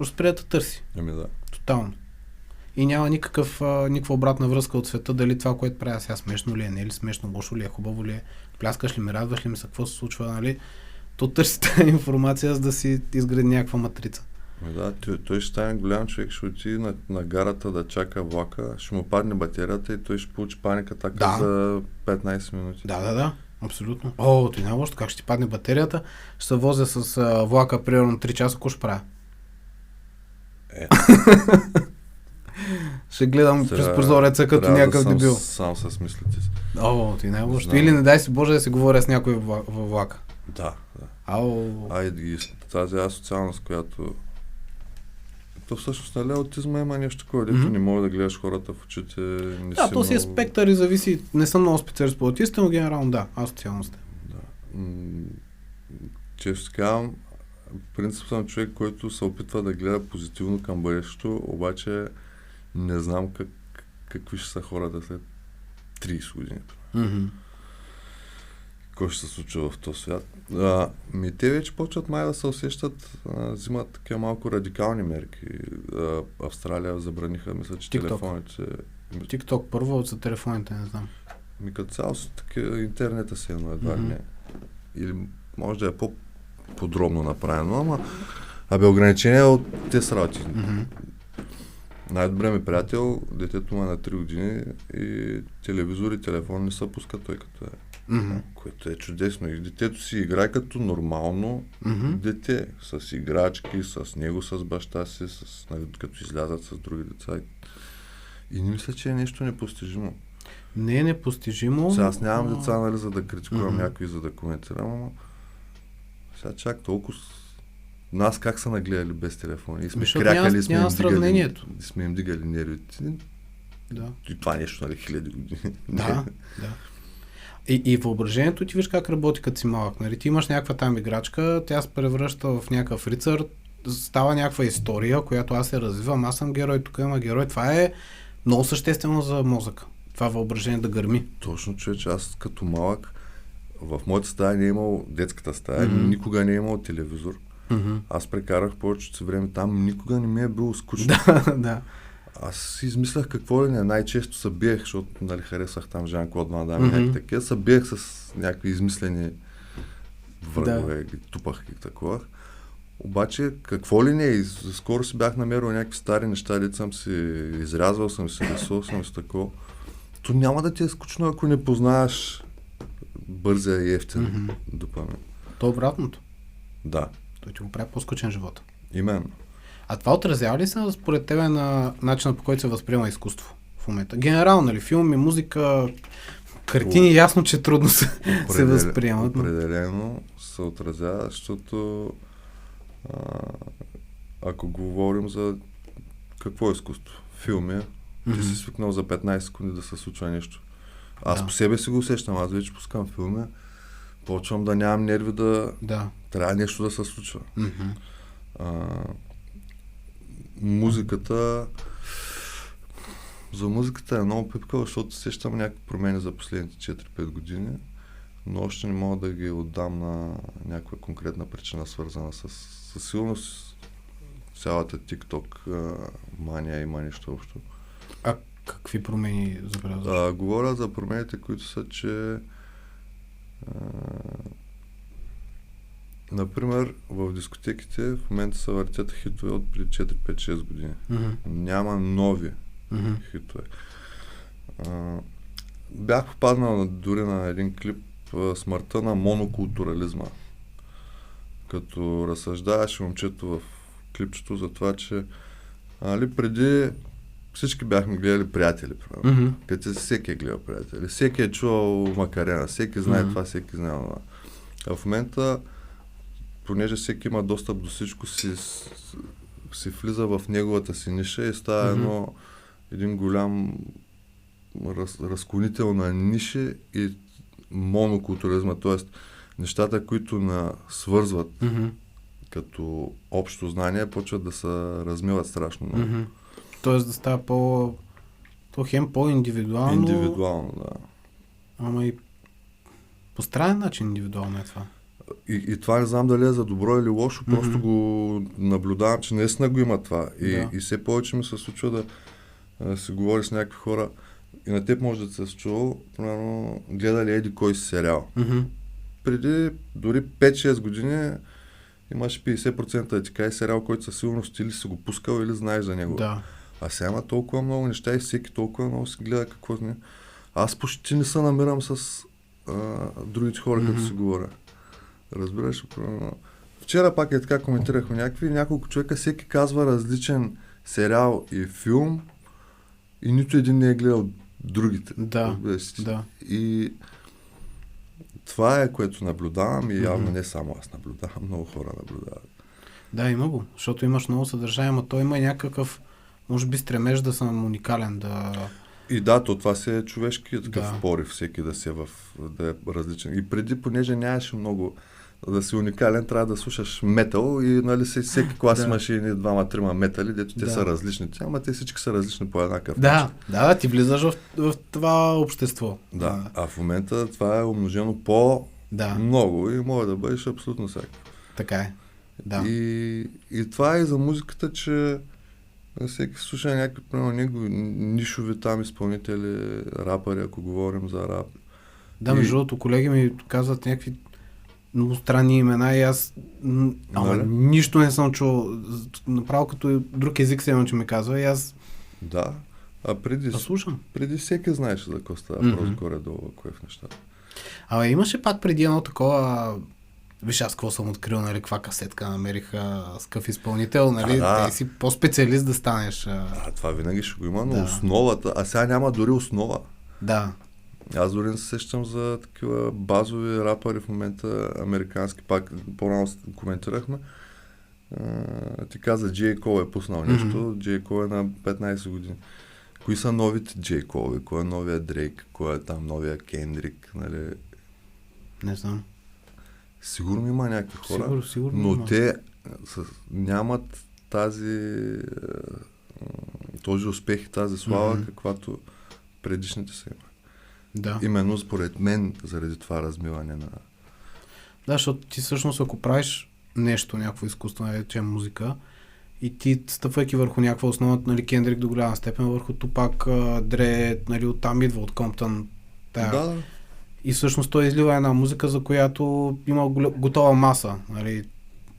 ще спре да търси. Да. Тотално. И няма никаква обратна връзка от света, дали това, което правя сега смешно ли е, не е ли смешно, лошо ли е, хубаво ли е, пляскаш ли ми, радваш ли ми се, какво се случва, нали? То търси тази информация, за да си изгради някаква матрица. Да, той ще стане голям човек, ще отиде на гарата да чака влака, ще му падне батерията и той ще получи паника така за 15 минути. Да, абсолютно. Той няма лошо, как ще ти падне батерията, ще се возя с влака примерно 3 часа, какво ще правя? Ще гледам през прозореца като някакъв дебил. Сам с мислите си. Ти не е лошо. Или не дай си Боже да си говоря с някой във влака. Да. Айде тази асоциалност, която... То всъщност, нали, аутизма има нещо такова, дето не може да гледаш хората в очите. То си е спектър и зависи. Не съм много специалист по аутиста, но генерално да, асоциалност. Да. Често казвам, принцип съм човек, който се опитва да гледа позитивно към бъдещето, обаче не знам какви ще са хората след 30 години. Какво ще се случва в този свят. Те вече почват май да се усещат, взимат такива малко радикални мерки. Австралия забраниха, мисля, че телефоните... TikTok първо за телефоните, не знам. Като цяло интернета си едно едва ли не. Или може да е по-подробно направено, ама ограничения от тези работи. Най-добре ми приятел, детето му е на 3 години и телевизор и телефон не се пуска той като е. Което е чудесно. И детето си играе като нормално дете. С играчки, с него, с баща си, като излязат с други деца. И не мисля, че е нещо непостижимо. Не е непостижимо. Сега аз нямам деца, нали, за да критикувам някой, за да коментирам, ама сега чак толкова нас как са нагледали без телефони? И сме крякали, сме им дигали нервите. Да. И това нещо, нали, 1000 години. Да. И въображението ти виж как работи като си малък. Нали? Ти имаш някаква там играчка, тя се превръща в някакъв рицар, става някаква история, която аз се развивам, аз съм герой, тук има герой. Това е много съществено за мозъка. Това въображение да гърми. Точно, че аз като малък в моята стая не е имал детската стая, никога не е имал телевизор. Аз прекарах повечето си време там, никога не ми е било скучно. Да. Аз си измислях какво ли не, най-често се биех, защото, нали, харесах там Жан-Клод Ван Дам и някакви такива, се биех с някакви измислени врагове, ги тупах и такова. Обаче, какво ли не, и скоро си бях намерил някакви стари неща, дето съм си изрязвал, съм си рисувал, съм си такова. То няма да ти е скучно, ако не познаваш бързия и ефтин допамин. То е обратното. Да. Той ти го прави по-скучен живот. Именно. А това отразява ли се според тебе на начина, по който се възприема изкуство в момента? Генерално, нали, филми, музика, картини, ясно, че трудно се възприемат. Определено се отразява, защото ако говорим за какво е изкуство? Филми, ти си свикнал за 15 секунди да се случва нещо. Аз по себе си го усещам, аз вече пускам филми, почвам да нямам нерви трябва нещо да се случва. Музиката... За музиката е много пипкава, защото сещам някакви промени за последните 4-5 години, но още не мога да ги отдам на някаква конкретна причина, свързана с силност цялата TikTok мания има нещо общо. А какви промени забелязваш? Говоря за промените, които са, че например, в дискотеките в момента се въртят хитове от преди 4-5-6 години. Няма нови хитове. Бях попаднал дори на един клип "Смъртта на монокултурализма", като разсъждаваше момчето в клипчето за това, че преди всички бяхме гледали "Приятели", където всеки е гледал "Приятели", всеки е чувал Макарена, всеки знае това, всеки знае това. А в момента, понеже всеки има достъп до всичко, си влиза в неговата си ниша и става едно един голям разклонител на ниши и монокултуризма, т.е. нещата, които свързват като общо знание, почват да се размиват страшно много. Тоест да става то хем по-индивидуално. Индивидуално, да. Ама и по странен начин индивидуално е това. И това не знам дали е за добро или лошо, просто го наблюдавам, че наистина го има това. И все повече ми се случва да се говори с някакви хора. И на теб може да се случва, примерно, гледали еди кой си сериал. Преди дори 5-6 години имаше 50% да ти кажа сериал, който със сигурност или си го пускал, или знаеш за него. Да. А сега има толкова много неща и всеки толкова много си гледа какво не. Аз почти не се намирам с другите хора, като си говоря. Разбираш? Вчера пак е така, коментирахме няколко човека, всеки казва различен сериал и филм и нито един не е гледал другите. Да. И това е, което наблюдавам и явно не само аз наблюдавам, много хора наблюдават. Да, има го, защото имаш много съдържание, но той има някакъв, може би, стремеж да съм уникален, да... И да, това си е човешки такъв порив, всеки да е различен. И преди, понеже нямаше много да си уникален, трябва да слушаш метал и нали всеки клас имаше и двама-трима метали, дето те са различни. Ама те всички са различни по еднакъв начин. Да, ти влизаш в това общество. Да, а в момента това е умножено по-много и може да бъдеш абсолютно всякакъв. Така е, да. И това е и за музиката, че всеки слуша някакви, примерно, нишови там изпълнители, рапъри, ако говорим за рап. Да, между другото, колеги ми казват някакви много странни имена и аз нищо не съм чул. Направо като друг език се едно, че ми казва и аз... Да, а преди всеки знаеше за какво става, просто горе-долу, кое в нещата. Имаше пак преди едно такова... Виж, аз какво съм открил, нали, каква касетка намерих с какъв изпълнител, нали, ти си по-специалист да станеш. Това винаги ще го има, но основата, а сега няма дори основа. Да. Аз дори не се сещам за такива базови рапъри в момента, американски, пак по-рано коментирахме. Ти каза, Джей Кол е пуснал нещо, Джей Кол е на 15 години. Кои са новите Джей Колви, кой е новия Дрейк, кой е там новия Кендрик, нали? Не знам. Сигурно има някакви хора, сигурно но има. те нямат този успех и тази слава, каквато предишните са имали. Да. Именно според мен, заради това размиване на... Да, защото ти всъщност ако правиш нещо, някакво изкуство, наречем музика, и ти стъпвайки върху някаква основа, нали, Кендрик до голяма степен, върху Тупак, Дре, нали, оттам идва от Комптън. Да. И всъщност той излива една музика, за която има готова маса. Нали.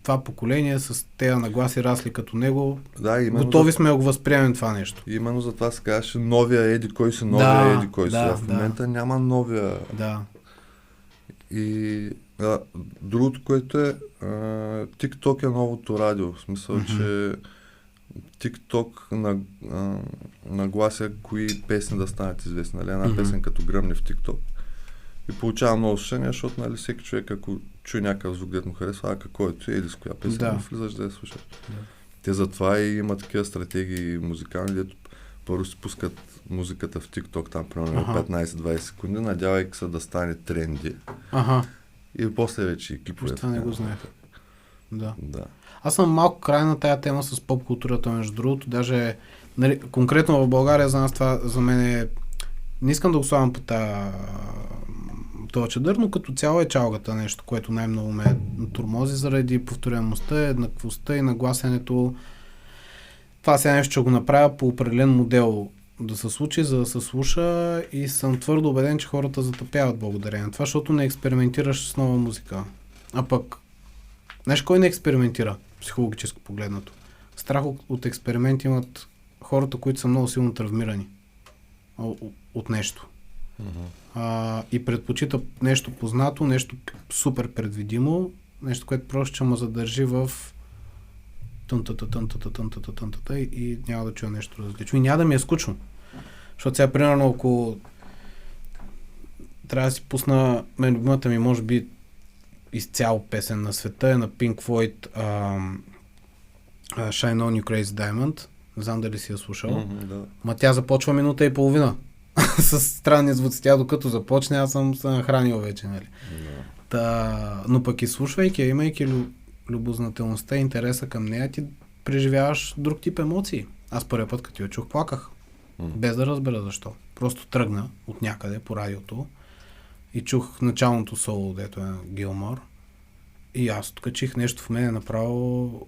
Това поколение с тези нагласи расли като него. Да, готови сме да го възприемем това нещо. Именно за това се казваше новия еди кой си, новия еди кой си. В момента няма новия. Да. И другото, което е TikTok е новото радио. В смисъл, че TikTok наглася кои песни да станат известни. Нали? Една песен като гръмне в TikTok. И получава много слушания, защото нали, всеки човек, ако чуе някакъв звук, дето му харесва, какво е това, еди с коя песен, влизаш да я слушаш. Да. Те затова и имат такива стратегии музикални, дето първо си пускат музиката в TikTok, там примерно 15-20 секунди, надявайки се да стане тренди. И после вече и клипове. Това не го знаех. Да. Аз съм малко край на тая тема с поп-културата, между другото, даже нали, конкретно в България за нас това за мен е... Не искам да го слагам по това чадър, но като цяло е чалгата нещо, което най-много ме тормози заради повторяемостта, еднаквостта и нагласенето. Това сега нещо, че го направя по определен модел да се случи, за да се слуша и съм твърдо убеден, че хората затъпяват благодарение на това, защото не експериментираш с нова музика. А пък, знаеш кой не експериментира, психологически погледнато? Страх от експеримент имат хората, които са много силно травмирани от нещо. И предпочита нещо познато, нещо супер предвидимо, нещо, което просто ще ме задържи в тънтата и няма да чуя нещо различно. И няма да ми е скучно. Защото сега, примерно, ако трябва да си пусна любимата ми, може би, изцяло песен на света е на Pink Floyd Shine On You Crazy Diamond. Не знам дали си я слушал. Да. Ма тя започва минута и половина. С странни звуци. Тя докато започне, аз съм се нахранил вече, нали? Но пък изслушвайки, имайки любознателността и интереса към нея, ти преживяваш друг тип емоции. Аз първият път, като я чух, плаках. Без да разбера защо. Просто тръгна от някъде по радиото и чух началното соло, дето е Гилмор. И аз качих нещо в мене направо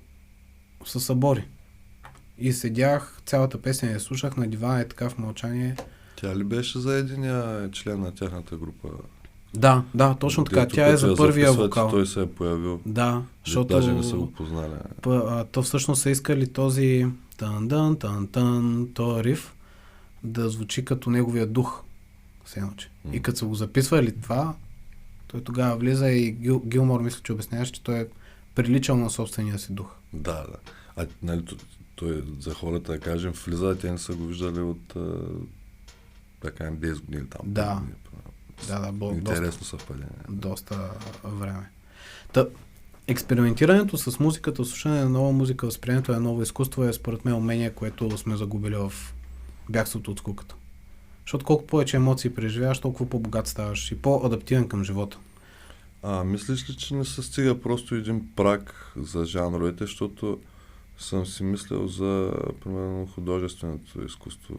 се събори. И седях, цялата песен я слушах на дивана и така в мълчание. Тя ли беше за единия член на тяхната група? Да, точно така. Тя е за първия вокал. Той се е появил. Да, защото... Даже не са го познали. То всъщност са искали този тан-дан-тан-тан, този риф да звучи като неговия дух. И като са го записвали това, той тогава влиза и Гилмор мисля, че обясняваш, че той е приличал на собствения си дух. Да. А нали, той за хората, да кажем, влиза, те не са го виждали от да кажем 10 години там. Да. Интересно съвпадение. Доста време. Експериментирането с музиката, слушане на нова музика, възприемането на ново изкуство е според мен умение, което сме загубили в бягството от скуката. Защото колко повече емоции преживяваш, толкова по-богат ставаш и по-адаптивен към живота. Мислиш ли, че не се стига просто един праг за жанровете, защото съм си мислил за, примерно, художественото изкуство.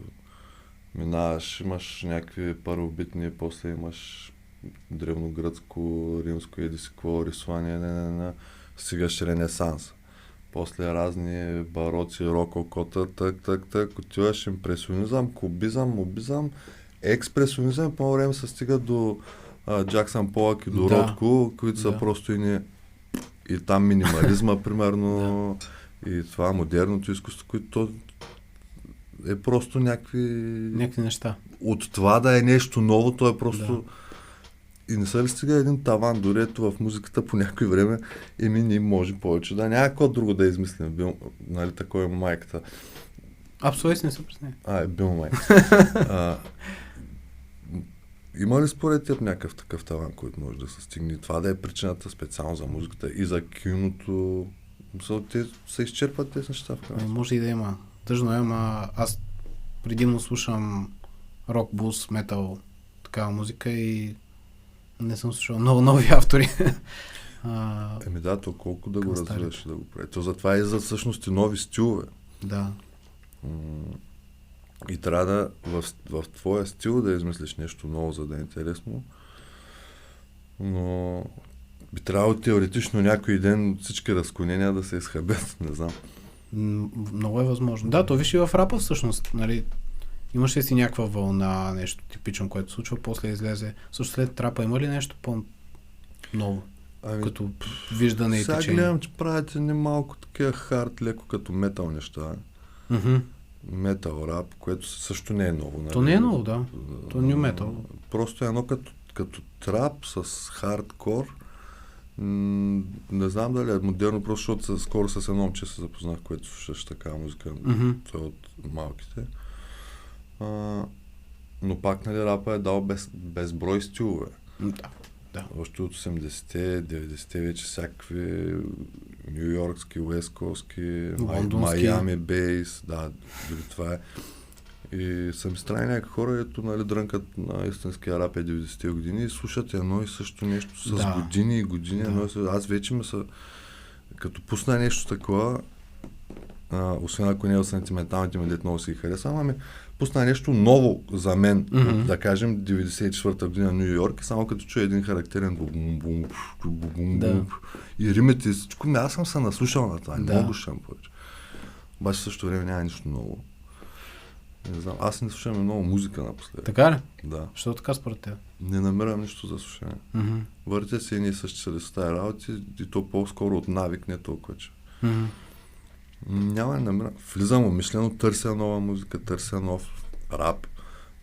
Минаваш, имаш някакви първобитни, после имаш древногръцко, римско, едисико рисуване, стигаш Ренесанс. После разни бароци, рококота, так, отиваш импресионизъм, кубизъм, мобизъм, експресионизъм, по време се стига до Джаксън Полък и до Ротко, които са просто и там минимализма, примерно, и това модерното изкуство, което е просто някакви неща. От това да е нещо ново, то е просто... И не са ли стига един таван, дори ето в музиката по някое време, ние може повече да няма какво друго да измислим. Нали, такова е майката. Абсолютно не се пресне. Бил майката. Има ли според теб някакъв такъв таван, който може да се стигне? Това да е причината специално за музиката и за киното? Те се изчерпват тези неща в крайна. Може и да има. Тъжно е, ама аз предимно слушам рок, блуз, метал, такава музика и не съм слушал много нови автори. То колко да го развиваш да го прави. То затова е за всъщност и нови стилове. Да. И трябва да в твоя стил да измислиш нещо ново, за да е интересно. Но би трябвало теоретично някой ден всички разклонения да се изхабят, не знам. Много е възможно. Да, то виж и в рапа всъщност, нали, имаше си някаква вълна, нещо типично, което случва, после излезе. Също след трапа има ли нещо по-ново? Като виждане и течение? Сега гледам, че правите немалко такива хард, леко като метал неща. Метал рап, което също не е ново. Нали? То не е ново, да. То ню метал. Просто е едно като трап с хардкор. Не знам дали е модерно, просто защото скоро с едно момче се запознах, което слушаш такава музика. Той от малките. Но пак, нали, рапа е дал безброй стилове. Да. Още от 80-те, 90-те вече всякакви нью-йоркски, уесткоски, Майами бейс, дори това е. И съм страни някакви хора, ето, нали, дрънкат на истинския рап 90-те години и слушат едно и също нещо с години и години. Аз вече като пусна нещо такова, освен ако не е от сантименталните ми, дет много си ги харесвам, ами пусна нещо ново за мен, да кажем 94-та година Ню Йорк, само като чуя един характерен бум-бум и римите и всичко, аз съм се наслушал на това, много слушам повече. Обаче в същото време няма нищо ново. Не знам, аз не слушам много музика напоследък. Така ли? Да. Що така според теб? Не намирам нищо за слушане. Въртя се и ние същи се с тази работи и то по-скоро от навик, не толкова, че. Няма да намирам. Влизам умишлено, търся нова музика, търся нов рап,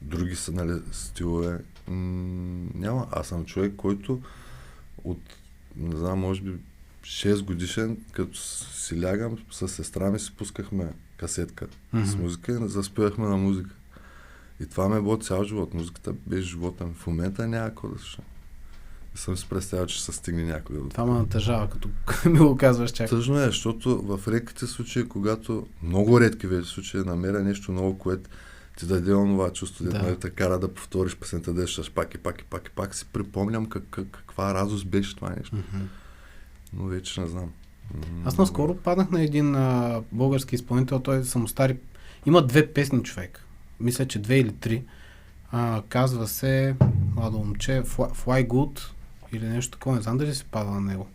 други са, нали, стилове. Няма. Аз съм човек, който от, не знам, може би 6 годишен, като си лягам, с сестра ми си пускахме касетка с музика и заспивахме на музика. И това ме е било цял живот. Музиката беше живота ми. В момента няма какво да слушам. Не съм си представил, че ще се стигне някой. Това ме натъжава, като ми го казваш чак. Тъжно е, защото в редките случаи, когато много редки вече случаи намеря нещо ново, което ти даде онова чувство, да те кара да повториш песента, да ще пак и пак си припомням каква радост беше това нещо. Но вече не знам. Аз наскоро паднах на един български изпълнител, той е самостари. Има 2 песни, човек. Мисля, че 2 или 3. Казва се младо момче Fly Good или нещо такова. Не знам дали си пада на него.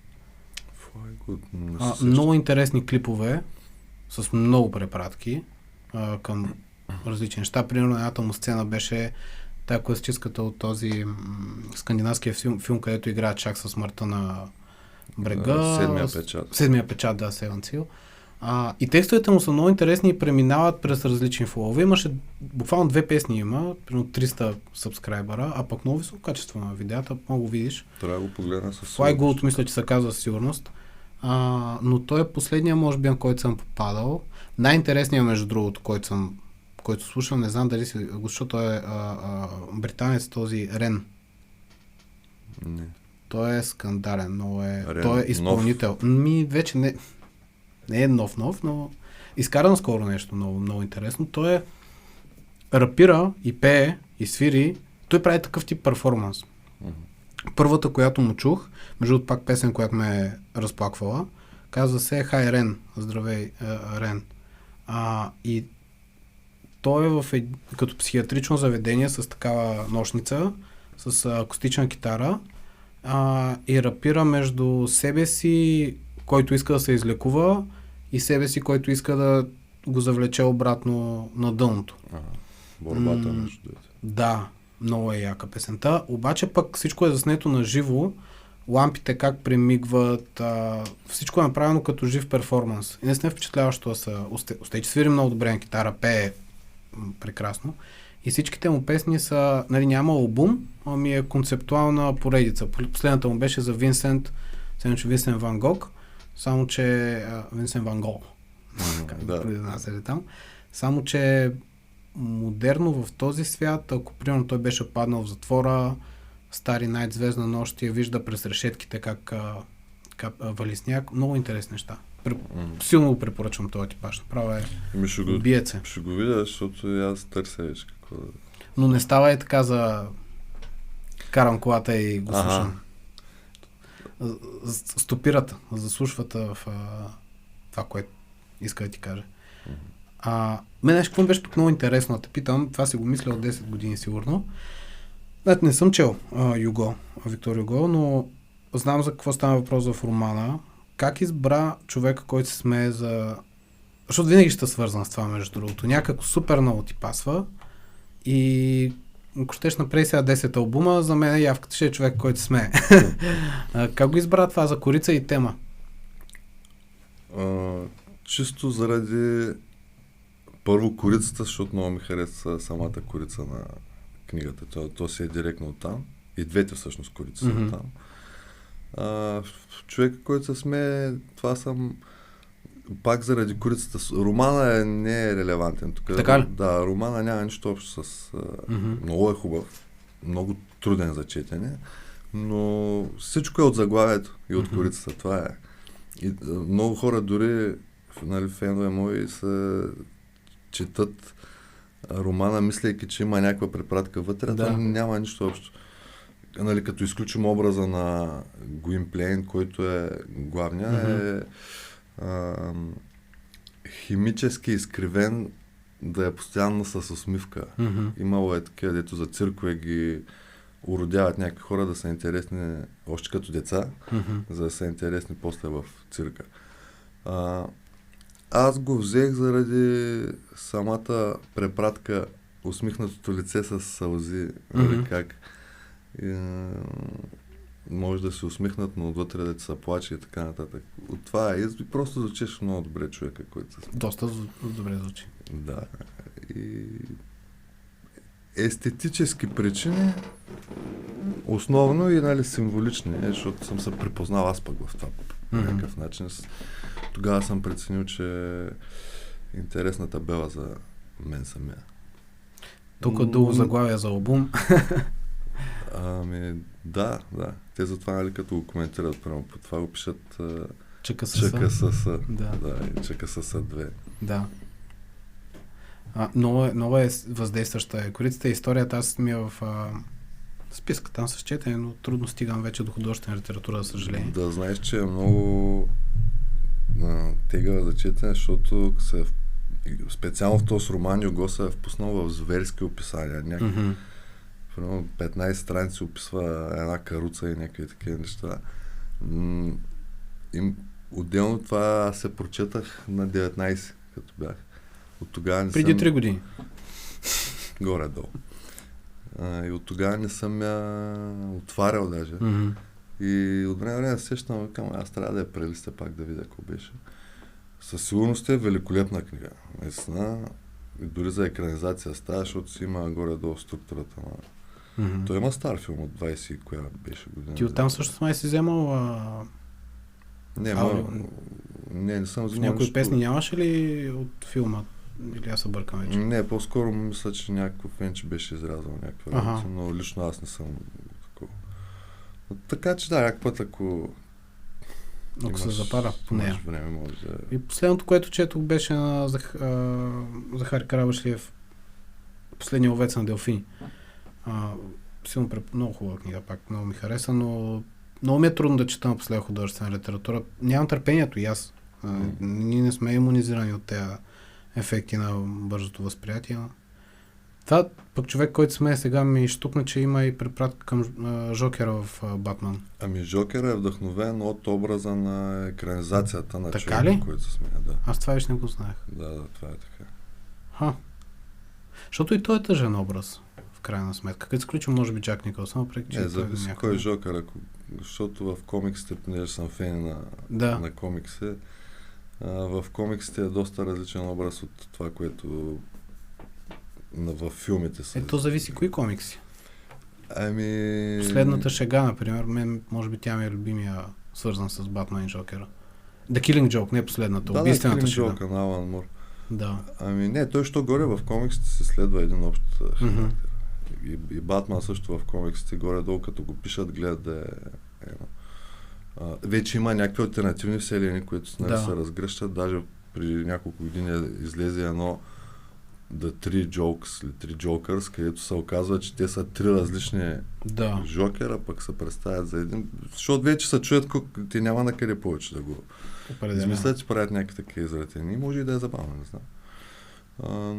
Fly Good. Много интересни клипове с много препратки към различни неща. Примерно едната му сцена беше тая класическата от този скандинавския филм, където играят чак със смъртта на брега. Седмия печат, да, Seven Seal. И текстовете му са много интересни и преминават през различни флове. Имаше буквално 2 песни има, примерно 300 сабскрайбъра, а пък много високо качество на видеята, много видиш. Трябва да го погледна със Fly Good, мисля, че се казва със сигурност. Но той е последния, може би, на който съм попадал. Най-интересният, между другото, който слушам, не знам дали си, защото той е британец, този Рен. Не. Той е скандален, но Рен, той е изпълнител. Вече не е нов, но изкарано скоро нещо много, много интересно. Той е рапира и пее и свири. Той прави такъв тип перформанс. Първата, която му чух, между другото пак песен, която ме е разплаквала, казва се Хай Рен. Здравей, Рен. И той е като психиатрично заведение с такава нощница, с акустична китара и рапира между себе си, който иска да се излекува, и себе си, който иска да го завлече обратно на дъното. Борбата между двете. Да, много е яка песента. Обаче пък всичко е заснето на живо, лампите как премигват, всичко е направено като жив перформанс. И не сме впечатляващо да са Остейч свири много добре на китара, пее прекрасно. И всичките му песни са, нали, няма албум, ами е концептуална поредица. Последната му беше за Винсент Ван Гог, само че Винсент Ван Гол. Само че модерно в този свят, ако примерно той беше паднал в затвора, Стари Найт, Звездна нощ, и вижда през решетките как вали сняг. Много интересни неща. Силно го препоръчвам този типаж. Направо е биеце. Ще го видя, защото аз търся вече какво да... Но не става и така за карам колата и го слушам. Стопират, заслушват в това, което иска да ти каже. Мен нещо, какво беше пък много интересно да те питам, това си го мисля от 10 години сигурно. Не съм чел Виктор Юго, но знам за какво стана въпрос в романа. Как избра човека, който се смее за... Защото винаги ще свързан с това, между другото. Някак супер много ти пасва и ако щеш направи сега 10 албума, за мен явката ще е човек, който се смее. Как го избра това за корица и тема? Чисто заради първо корицата, защото много ми хареса самата корица на книгата. То си е директно оттам. И двете всъщност корици са оттам. Човека, който се смее, това съм пак заради корицата. Романа не е релевантен тук. Така ли? Да, романа няма нищо общо с... Много е хубав, много труден за четене, но всичко е от заглавието и от корицата. Това е. И много хора, дори фенове мои, се четат романа, мислейки, че има някаква препратка вътре, там няма нищо общо. Нали, като изключим образа на Gwynplaine, който е главния, химически изкривен, да е постоянно с усмивка. Имало е такива, дето за циркове ги уродяват някакви хора да са интересни още като деца, за да са интересни после в цирка. Аз го взех заради самата препратка, усмихнатото лице с сълзи, как може да се усмихнат, но отвътре да се плаче и така нататък. От това и просто звучеше много добре човека, който се... Доста добре звучи. Да. И естетически причини, основно и, нали, символични, защото съм се припознал аз пък в това по някакъв начин. Тогава съм преценил, че е интересна табела за мен самия. Тук долу заглавия за албум. Да. Те затова, нали, като го коментират, прямо по това го пишат ЧКСС. Да, и ЧКСС 2. Да. Много е въздействаща. Корицата историята, аз ми е в списка там с четене, но трудно стигам вече до художествена литература, за съжаление. Да, знаеш, че е много тегава за четене, защото специално в този роман Юго се е впуснал в зверски описания. Примерно 15 страници описва една каруца и някакви такива неща. Отделно това се прочетах на 19, като бях. От тогава не Преди съм... 3 години. Горе-долу. И от тогава не съм я отварял даже. И от време сещам, викам, аз трябва да я прелистя пак да видя какво беше. Със сигурност е великолепна книга. Наистина, и дори за екранизация става, защото си има горе-долу структурата на... Той има стар филм от 20 коя беше година. Ти оттам също май си вземал не съм вземал някои песни нямаше ли от филма? Или аз се бъркам вече? Не, по-скоро мисля, че някакъв фенче беше изрязал някаква работа, но лично аз не съм такова. Така че да, някак път, ако се запара по нея. Време, може да... И последното, което четох, беше на Захари Карабашлиев, Последния овец на Делфини. Силно много хубава книга, пак много ми хареса, но много ми е трудно да чета напоследък художествена литература. Нямам търпението и аз. Ние не сме имунизирани от тези ефекти на бързото възприятие. Това пък човек, който сме сега, ми щукна, че има и препратка към Жокера в Батман. Жокера е вдъхновен от образа на екранизацията на така човека, който се смея. Да. Аз това вече не го знаех. Да, това е така. Защото и той е тъжен образ, в крайна сметка. Като изключим, може би, Джак Никълсън, въпреки че зависи кой е Жокер, защото в комиксите, понеже съм фен на комикси, в комиксите е доста различен образ от това, което в филмите са. То зависи кои комикси. Ами... Последната шега, например, мен, може би тя ми е любимия, свързан с Батман и Джокера. The Killing Joke, не последната, убийствената шега. Да, The Killing Joke на Алан Мур. Да. Ами не, той що горе в комиксите се следва един общ характер. И Батман също в комиксите горе-долу, като го пишат, гледат да е... вече има някакви алтернативни вселени, които се разгръщат. Даже при няколко години излезе едно The Three Jokes или Three Jokers, където се оказва, че те са 3 различни Жокера, пък се представят за един. Защото вече се чуят, те няма на къде повече да го измислят, че правят някакви такива изратени. Може и да е забавно, не знам.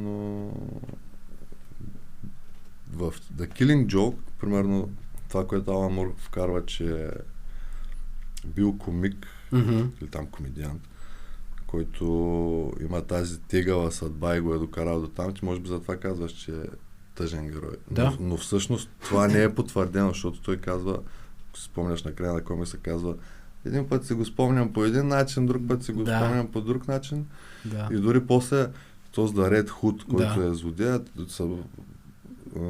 Но в The Killing Joke, примерно това, което Алан Мур вкарва, че е бил комик или там комедиант, който има тази тегава съдба и го е докарал до там, че може би затова казваш, че е тъжен герой. Да. Но всъщност това не е потвърдено, защото той казва, ако си спомняш на края на комикса, казва, един път си го спомням по един начин, друг път си го спомням по друг начин. Да. И дори после този The Red Hood, който е злодея,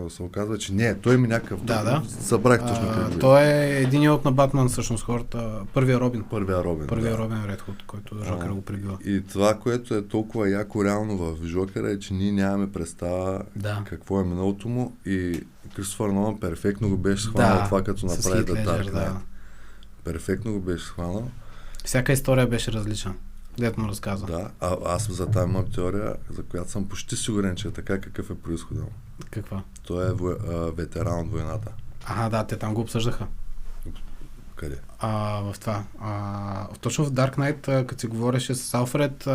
се оказва, че не, той ми някакъв... Събрах точно какво. Той е един от на Батман, всъщност хората. Първия Робин. Първия Робин Ред Худ, който Жокера го прибива. И това, което е толкова яко реално в Жокера, е, че ние нямаме представа какво е миналото му и Кристофър Нолан перфектно го беше схванал това, като направи The Dark Knight. Перфектно го беше схванал. Всяка история беше различна. Дето му разказва. Да, аз за тази имам теория, за която съм почти сигурен, че е така, какъв е произходът му. Каква? Той е ветеран от войната. Те там го обсъждаха. Къде? В това. Точно в Dark Knight, като си говореше с Алфред,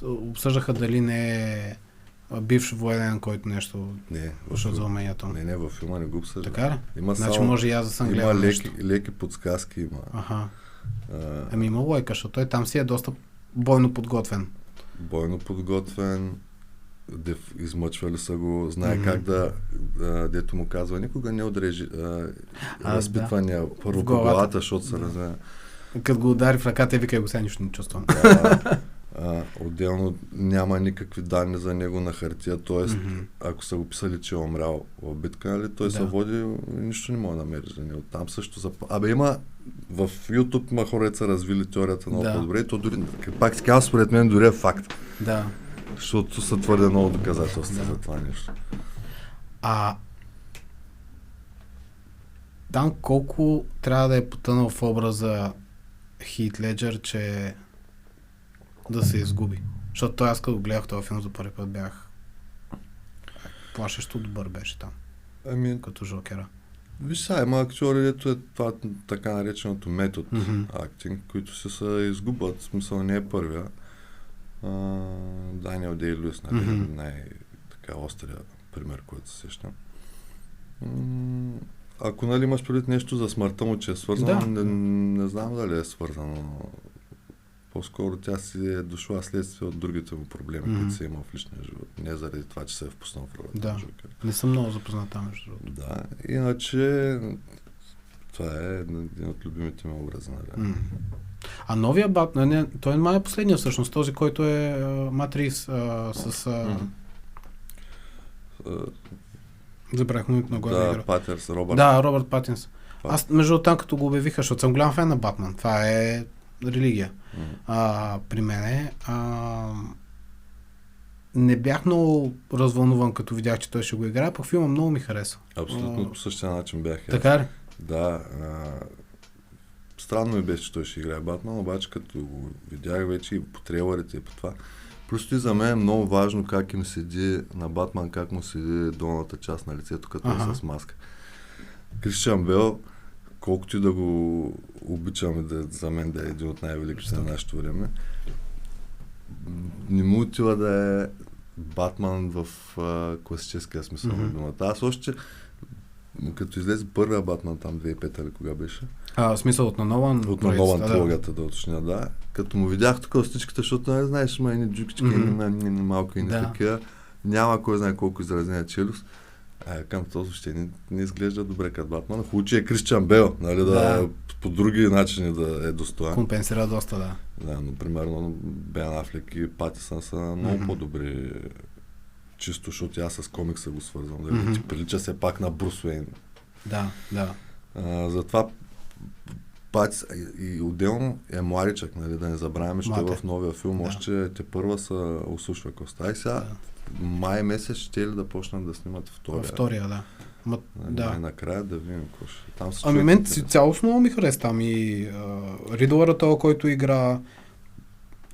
обсъждаха дали не е бивш военен, който нещо ушъл за умението. Не, във филма не го обсъжда. Така ли? Има значи може и аз да съм гледал нещо. Има леки подсказки. Има лойка, защото той там си е доста бойно подготвен. Измъчвали са го, знае как дето му казва, никога не отрежи разпитвания първо по главата, защото се разве. Като го удари в ръката, вика, го сега нищо не чувствам. Отделно няма никакви данни за него на хартия, т.е. ако са го писали, че е умрял в битка, нали, той се води, нищо не може да намери за него. Там също има в YouTube има хора, са развили теорията много по-добре и то дори, пак си казвам, според мен дори е факт. Да. Защото са твърде много доказателства за това нещо. Там колко трябва да е потънал в образа Хит Леджер, че да се изгуби. Защото той, аз като гледах този филм за първи път, бях плашещо добър беше там, Ами, като Жокера. виж сега, има актьори, ето е това така нареченото метод Мгм. актинг, които се изгубват, в смисъл не е първия. Даниел Дей-Луис, нали, Мгм. най-така острия пример, който се сещам. Ако нали имаш предвид нещо за смъртта му, че е свързано, Да. не знам дали е свързано. По-скоро тя си е дошла следствие от другите му проблеми, Мгм. които се има в личния живот. Не заради това, че се е впуснал в ролята Да. на Жокер. Не съм много запозната, между другото. Да, иначе това е един от любимите ми образи. Нали? М. А новия Батман, той май е последния всъщност, този, който е Матрис с... Мгм. Забравих му на главния Да, герой. Патерс, Робърт. Да, Робърт Патинс. Пат- Аз между там, като го обявиха, защото съм голям фен на Батман. Това е религия. Мгм. При мене. Не бях много развълнуван, като видях, че той ще го играе, пък филма много ми хареса. Абсолютно по същия начин бях. и аз. Така ли? Да. Странно ми беше, че той ще играе Батман, обаче като го видях вече и по трейлерите и по това. Просто и за мен е много важно как им седи на Батман, как му седи долната част на лицето, като Аха. е с маска. Кристиан Бел, колкото и да го обичам, за мен да е един от най-великите на нашето време, не му отива да е Батман в класическия смисъл на Мгм. думата. Аз още, като излезе първия Батман там 2005 или кога беше, В смисъл от на Нолан. от проекцията, Нолан да. трилогията да уточня, да. Като му видях тук стичката, защото не знаеш, има едни джукички, Мгм. едни малко и не Да. такива. Няма кой знае колко изразена челюст. Към този въобще не изглежда добре като Батман. Хубаво, че е Кристиан Бел, нали, Да. по други начини да е достоен. Компенсира доста, да. Да, но примерно Бен Афлек и Патисън са много Мгм. по-добри, чисто, защото аз с комикса го свързвам. Нали? Мгм. Ти прилича се пак на Брус Уейн. Да, да. Затова Патис и отделно е младичък, нали, да не забравяме, че Млад е. в новия филм Да. още те първа са усушва коста. И сега Да. май месец ще ли да почнат да снимат втория. Втория, да. Да. Накрая да видим какво ще. Там се Ами чуят мен интересни. цялостно много ми хареса там и Ридълъра, този, който игра,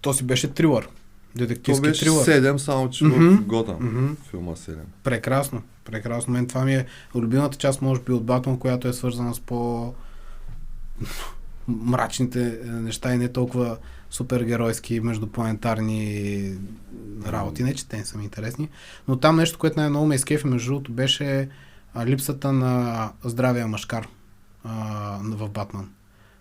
то си беше трилър. То Детективски беше трилър. 7, само че Мгм. в Готъм. Мгм. Филма 7. Прекрасно, прекрасно. Мен това ми е любимата част, може би, от Батман, която е свързана с по мрачните неща и не толкова супергеройски междупланетарни работи. Не, че те не са ми интересни. Но там нещо, което най-много ме изкефи, между другото, беше липсата на здравия мъжкар в Батман.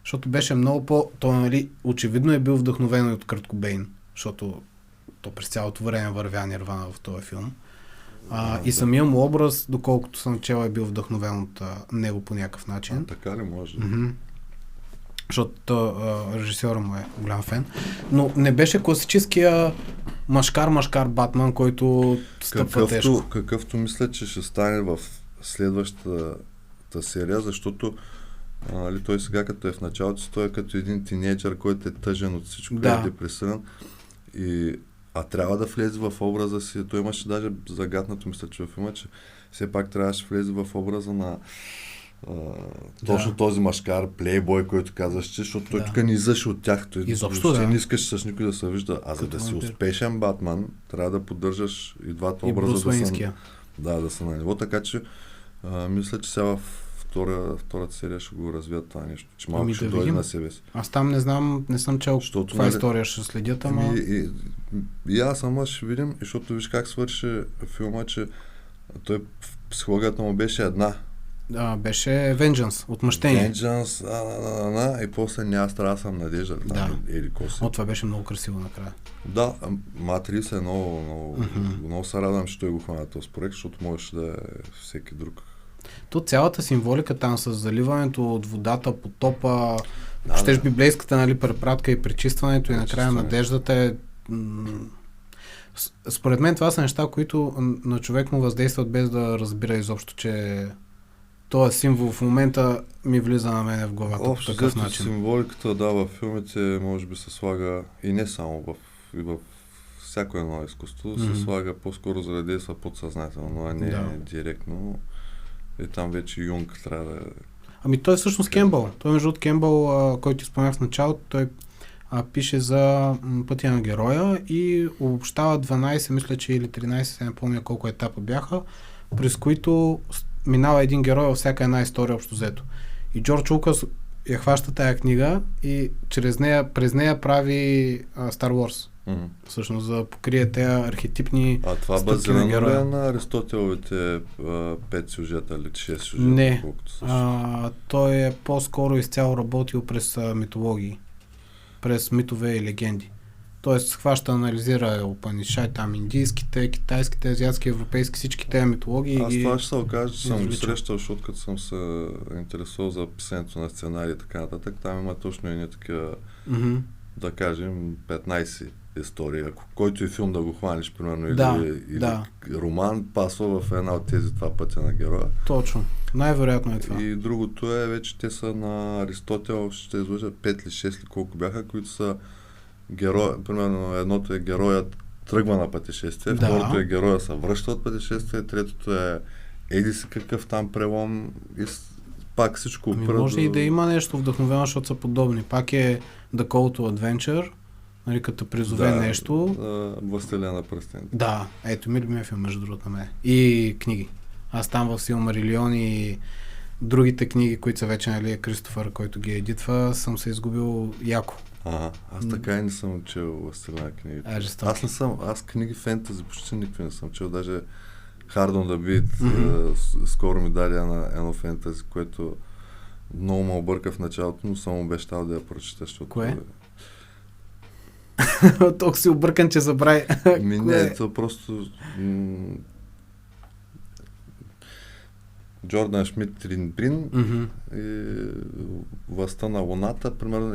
Защото беше много той, нали, очевидно е бил вдъхновен от Кърт Кобейн, защото то през цялото време вървя Нирвана в този филм. И самия му образ, доколкото съм чел, е бил вдъхновен от него по някакъв начин. Така ли може? Мгм. Защото режисьора му е голям фен. Но не беше класическия мъжкар Батман, който стъпва тежко. Какъвто мисля, че ще стане в следващата серия, защото той сега като е в началото си, той е като един тинейджър, който е тъжен от всичко, Да. който е депресиран. А трябва да влезе в образа си. Той имаше даже загаднато, мисля, че в филма, че все пак трябваше да влезе в образа на точно този мъжкар, плейбой, който казваш, че, защото той тук не излъжи от тях. Той Изобщо, въобще да. не искаш с никой да се вижда. А за Като да си вампир. успешен Батман, трябва да поддържаш и двата И образа Брус Уейнския. да са на ниво. Така че мисля, че сега в втората серия ще го развият това нещо. Че малко Ами ще да дойде видим. на себе си. Аз там не знам, не съм чел Защото, каква нали, история ще следят, ама... И аз сама ще видим, защото виж как свърши филма, че той психологията му беше една. Беше Vengeance, отмъщение. Vengeance, и после не трябва съм надежда. Да. Или коси. Това беше много красиво накрая. Да, Матрис е много, Мгм. много се радвам, че той го хвана този проект, защото можеше да е всеки друг. То цялата символика там с заливането от водата, потопа, Да, щеш да. библейската, нали, препратка и пречистването и накрая Пречистване. надеждата е... Според мен това са неща, които на човек му въздействат без да разбира изобщо, че този символ в момента ми влиза на мене в главата по Общо такъв взето начин. символиката, да, във филмите може би се слага и не само и в всяко едно изкуство, Мгм. се слага по-скоро за да действа подсъзнателно, а не Да. директно. И там вече Юнг трябва да... Ами той е всъщност Кембъл. Той между от Кембъл, който ти споменах в началото, той пише за пътя на героя и обобщава 12, мисля, че или 13, не помня колко етапа бяха, през които минава един герой във всяка една история общо взето. И Джордж Лукас я хваща тая книга и през нея прави Star Wars. Всъщност, за да покрие тези архетипни А това стъпки на базирано ли героя. е на Аристотеловите 5 сюжета или 6 сюжета? Не. Колкото са? Той е по-скоро изцяло работил през митологии, през митове и легенди. Тоест, хваща, анализира Упанишад, там индийските, китайските, азиатски, европейски, всички тези митологии. Аз това ще се окажа, че съм го извлича. срещал, защото като съм се интересувал за писането на сценарии и така нататък, там има точно едни такива, Мгм. да кажем, 15 истории. Ако който и филм да го хванеш, примерно, Да, или да. роман, пасва в една от тези два пътя на героя. Точно. Най-вероятно е това. И другото е, вече те са на Аристотел, ще излъжа 5 или 6 или колко бяха, които са героя. Примерно едното е героят тръгва на пътешествие, Да. второто е героя се връща от пътешествие, третото е еди си какъв там прелом и пак всичко Ами опира може и да има нещо вдъхновено, защото са подобни. Пак е The Call to Adventure, нали, като призове нещо. Властелина на пръстените. Да, ето ми любимия филм, между другото, на мен. И книги. Аз там в Силмарилион и другите книги, които са вече, нали, Кристофър, който ги едитва, съм се изгубил яко. Аз така и не съм чел Властелина на книгите. Жестоки. Аз книги фентази почти никакви не съм чел, даже Hard on the Beat, скоро ми даде едно фентази, което много ме обърка в началото, но съм обещал да я прочета, защото... Кое? Толкова си объркан, че забрави. Не, това просто... Джордан Шмидт Тринбрин и Властта на луната, примерно,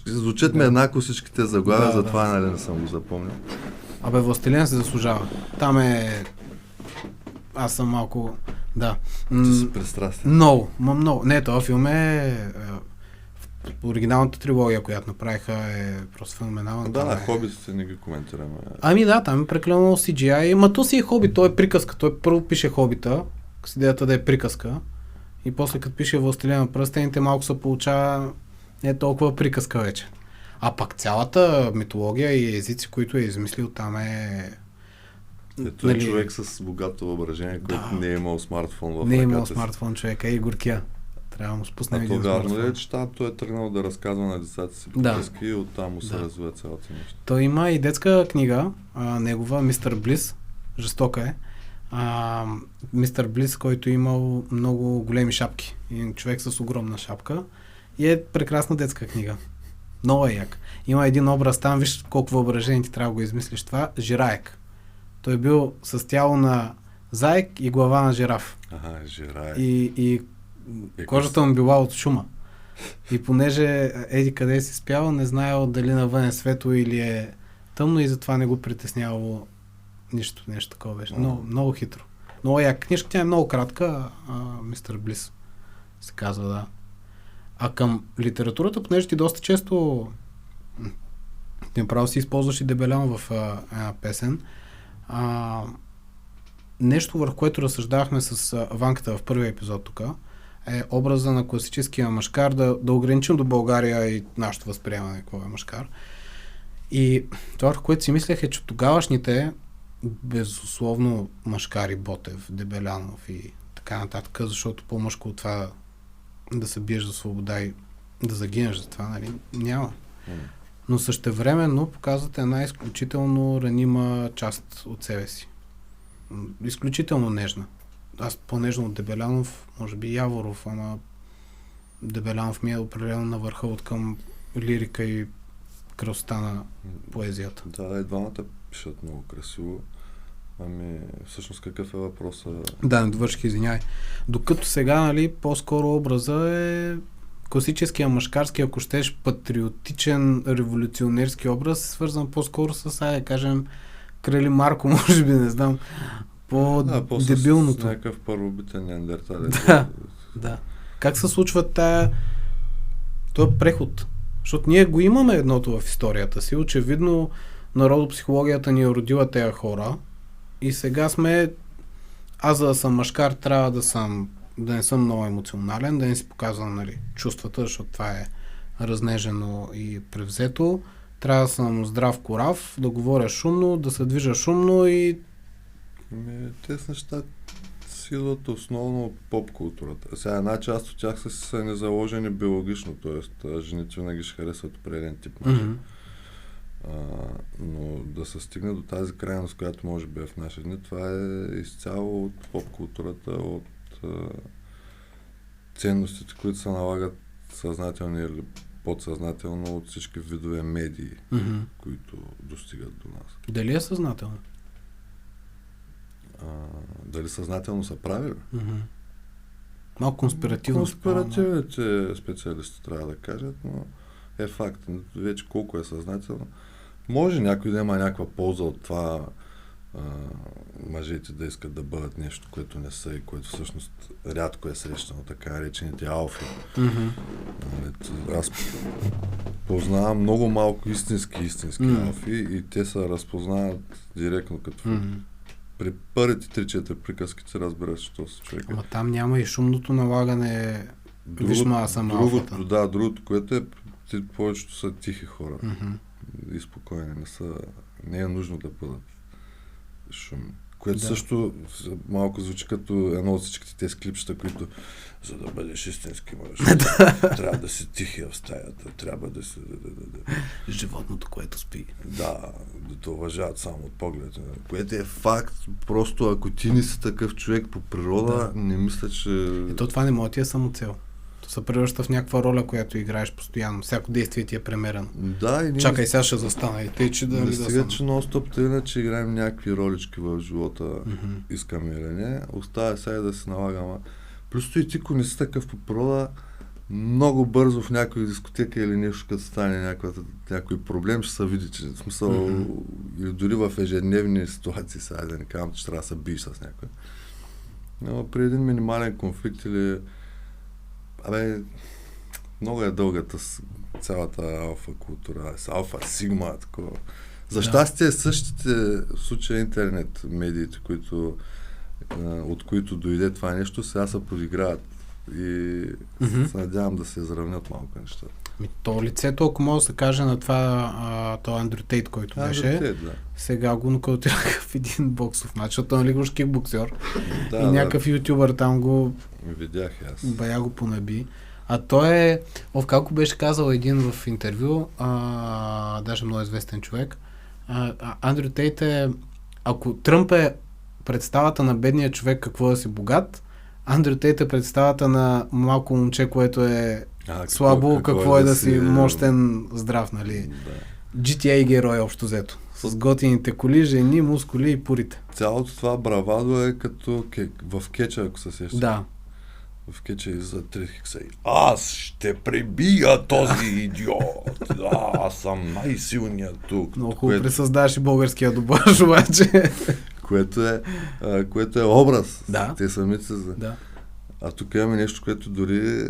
звучат ми еднакво всичките заглавия, затова нали не съм го запомнил. Абе, Властелин се заслужава. Там е... Аз съм малко... Да. Ти си пристрастен. Много. Не, този филм е... оригиналната трилогия, която направиха, е просто феноменална. Да, Хобитите не ги коментираме. Ами да, там е прекалено CGI. Ма то си е Хобит, той е приказка. Той първо пише Хобита, с идеята да е приказка. И после като пише Властелина на пръстените, малко се получава не толкова приказка вече. А пак цялата митология и езици, които е измислил, там е... Ето е човек с богато въображение, който не е имал смартфон в ръката си. Не е имал смартфон човека и горкия. Трябва да му спуснем един смартфон. Вярно ли е, че той е тръгнал да разказва на децата си приказки и оттам му се развива цялата нещо? Той има и детска книга, негова, Мистер Блис, жестока е. Мистер Блис, който имал много големи шапки. И човек с огромна шапка. И е прекрасна детска книга. Много е як. Има един образ там, виж колко въображение ти трябва да го измислиш това. Жираек. Той е бил с тяло на заек и глава на жираф. Жираек. И кожата му била от шума. И понеже еди къде си спял, не знаел дали навън е светло или е тъмно и затова не го притеснявало нещо такова беше. Много хитро. Много як. Книжката е много кратка, Мистер Блис се казва, да. А към литературата, понеже ти доста често направо си използваш и Дебелян в една песен, нещо върху което разсъждавахме с Ванката в първия епизод тук, е образа на класическия мъжкар, да ограничим до България и нашето възприемане какво е мъжкар. И това, върху което си мислех, е, че тогавашните безусловно мъжкари, Ботев, Дебелянов и така нататък, защото по-мъжко от това да се биеш за свобода и да загинеш за това, нали, няма. Но същевременно показват една изключително ранима част от себе си. Изключително нежна. Аз по-нежно от Дебелянов, може би Яворов, ама Дебелянов ми е определено на върха от към лирика и красота на поезията. Да, и двамата пишат много красиво. Ами, всъщност какъв е въпросът? Да, не довърших, извиняй. Докато сега, нали, по-скоро образа е класическия мъжкарски, ако щеш, патриотичен, революционерски образ, свързан по-скоро с, да кажем, Крали Марко, може би, не знам, по-дебилното. С някакъв първобитен неандерталец. Да. Как се случва този преход? Защото ние го имаме едното в историята си. Очевидно, народопсихологията ни е родила тези хора и сега сме, аз за да съм мъжкар, трябва да съм да не съм много емоционален, да не си показвам, нали, чувствата, защото това е разнежено и превзето. Трябва да съм здрав корав, да говоря шумно, да се движа шумно и... Тези неща си идват основно от поп-културата. Сега една част от тях са незаложени биологично, т.е. жените винаги ще харесват определен тип мъже. Но да се стигне до тази крайност, която може би е в наши дни, това е изцяло от поп-културата, от ценностите, които се налагат съзнателно или подсъзнателно от всички видове медии, които достигат до нас. Дали е съзнателно? Дали съзнателно са правили? Малко конспиративно. Конспиративните специалисти трябва да кажат, но е факт. Вече колко е съзнателно. Може някой да има някаква полза от това мъжете да искат да бъдат нещо, което не са и което всъщност рядко е срещано, така речените алфи. Аз познавам много малко истински алфи и те се разпознават директно като при първите 3-4 приказки се разбира, що се човека. Ама там няма и шумното налагане. Другото, което е, повечето са тихи хора. И спокойни. Не е нужно да бъдат шумни. Което също малко звучи като едно от всичките тези клипчета, които за да бъдеш истински мъж, трябва да си тихи в стаята, трябва да си... Животното, което спи. Да те уважават само от поглед. Което е факт. Просто ако ти не си такъв човек по природа, не мисля, че... И то това не може да ти е самоцел. То се превръща в някаква роля, която играеш постоянно. Всяко действие ти е премерено. Да, и чакай, сега ще застана и тъй, че да... Сега, че нон-стоп тъй, иначе играем някакви ролички в живота, искаме или не. Остава сега да се налагаме. Плюс и ти, ако не си такъв по природа, много бързо в някоя дискотека или нещо, като стане някой проблем, ще се види, че в смисъл, или дори в ежедневни ситуации, сега да не казвам, че трябва да се биеш с някой. Но при един минимален конфликт или много е дългата цялата алфа култура, алфа, сигма, такова. За щастие същите в случая интернет медиите, от които дойде това нещо, сега се подиграват и се надявам да се изравнят малко неща. То лицето, ако може да се каже на това, то Андрю Тейт, който беше, сега го нокаутираха в един боксов матч, защото нали го кикбоксер и някакъв ютубър там го видях аз. Бая го понаби. А той е, както беше казал един в интервю, даже много известен човек, Андрю Тейт е, ако Тръмп е представата на бедния човек какво да си богат, Андрю Тейт е представата на малко момче, което е слабо, какво е да си мощен, здрав, нали? Да. GTA герой общо взето. С готините коли, жени, мускули и пурите. Цялото това бравадо е като в кетча, ако се сещаш. Да. В кетча и за 3 хикса и аз ще пребия този идиот. Аз съм най-силният тук. Много хубаво пресъздаваш и българския добъж, обаче. което е образ. Да. Те самите да. А тук имаме нещо, което дори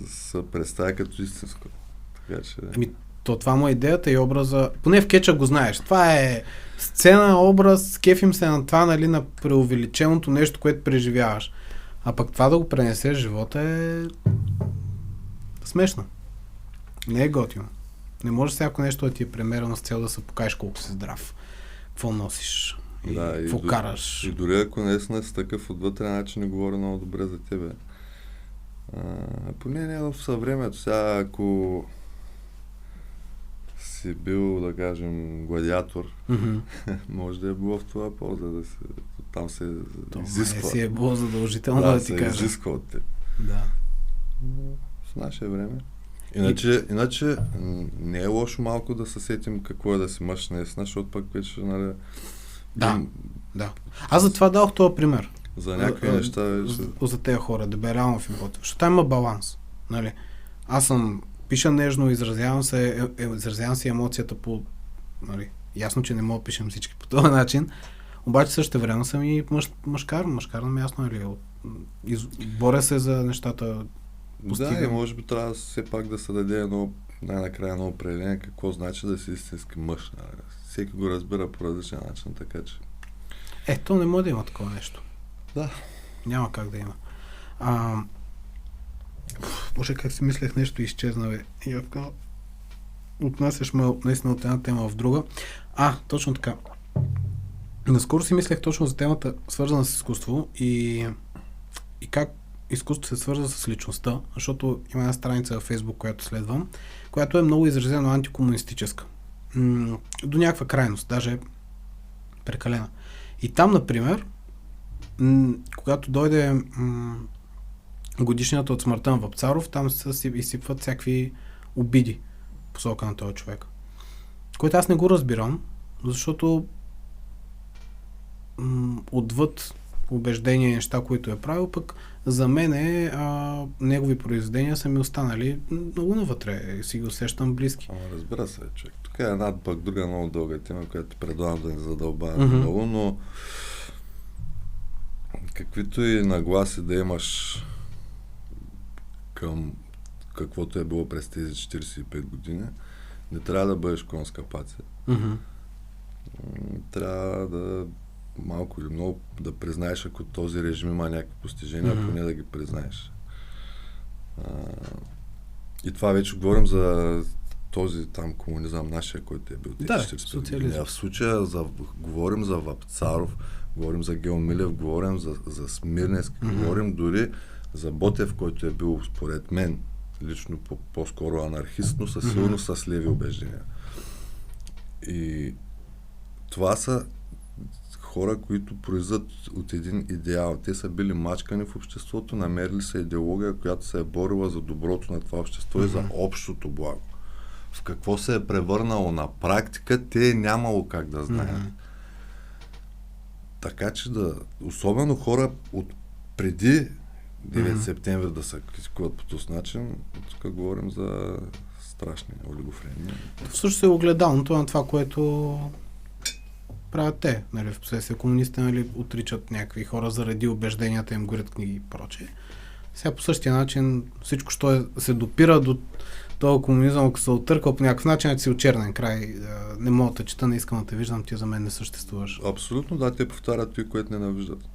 се представя като истинско. Така че... Това му е идеята и образа. Поне в кетча го знаеш. Това е сцена, образ, кефим се на това, нали, на преувеличеното нещо, което преживяваш. А пък това да го пренесеш в живота е смешно. Не е готино. Не може всяко нещо да ти е премерено с цел да се покажеш колко си здрав. Какво носиш и какво караш. И дори ако наистина си такъв отвътре начин не говори много добре за тебе. Поне не в съвремето. Сега ако си бил, да кажем, гладиатор, може да е било в това полза, да се, там се изисква. Това си е било задължително да ти кажа. Да, се изисква от теб. Да. В наше време. Иначе не е лошо малко да се сетим какво е да си мъж наистина, защото пък вече, нали... Да. Аз за това дадох този пример. За някакви неща... За тези хора, да бе реално в живота. Защото там има баланс. Нали? Аз пиша нежно, изразявам се емоцията по... Нали, ясно, че не мога да пишем всички по този начин, обаче също време съм и мъжкар на място, нали, боря се за нещата. Да, и може би трябва все пак да се даде най-накрая едно определение какво значи да си истински мъж. Нали. Всеки го разбира по различен начин, така че... То не може да има такова нещо. Да. Няма как да има. Боже, как си мислех, нещо изчезна, бе. Явка, отнасяш ме наистина от една тема в друга. Точно така. Наскоро си мислех точно за темата, свързана с изкуство и как изкуството се свързва с личността, защото има една страница във Фейсбук, която следвам, която е много изразено антикомунистическа. До някаква крайност, даже прекалена. И там, например, когато дойде годишнината от смъртта на Вапцаров, там се изсипват всякакви обиди посока на този човек. Което аз не го разбирам, защото отвъд убеждения и неща, които е правил, пък за мен негови произведения са ми останали много навътре и си ги усещам близки. Разбира се, човек. Тук е една пък друга много дълга тема, която предлагам да не задълбаваме много, но каквито и нагласи да имаш към каквото е било през тези 45 години, не трябва да бъдеш конска пация. Трябва да малко или много да признаеш, ако този режим има някакви постижения, поне да ги признаеш. И това вече говорим за този там комунизъм нашия, който е бил тези 45 години. В случая говорим за Вапцаров, говорим за Гео Милев, говорим за Смирневски, говорим дори за Ботев, който е бил, според мен, лично по-скоро анархист, но със сигурно с леви убеждения. И това са хора, които произведат от един идеал. Те са били мачкани в обществото, намерили са идеология, която се е борила за доброто на това общество и за общото благо. В какво се е превърнало на практика, те е нямало как да знаят. Така че особено хора от преди 9 септември да се критикуват по този начин, тук говорим за страшни олигофрени. Всъщност е огледалното на това, което правят те. Нали, в последствие комунистите, нали, отричат някакви хора заради убежденията им, горят книги и прочее. Сега по същия начин всичко, що се допира до този комунизъм, ако се отъркал по някакъв начин, си от чернен край. Не мога да чета, не искам да те виждам, ти за мен не съществуваш. Абсолютно, да, те повтарят това, което ненавиждат.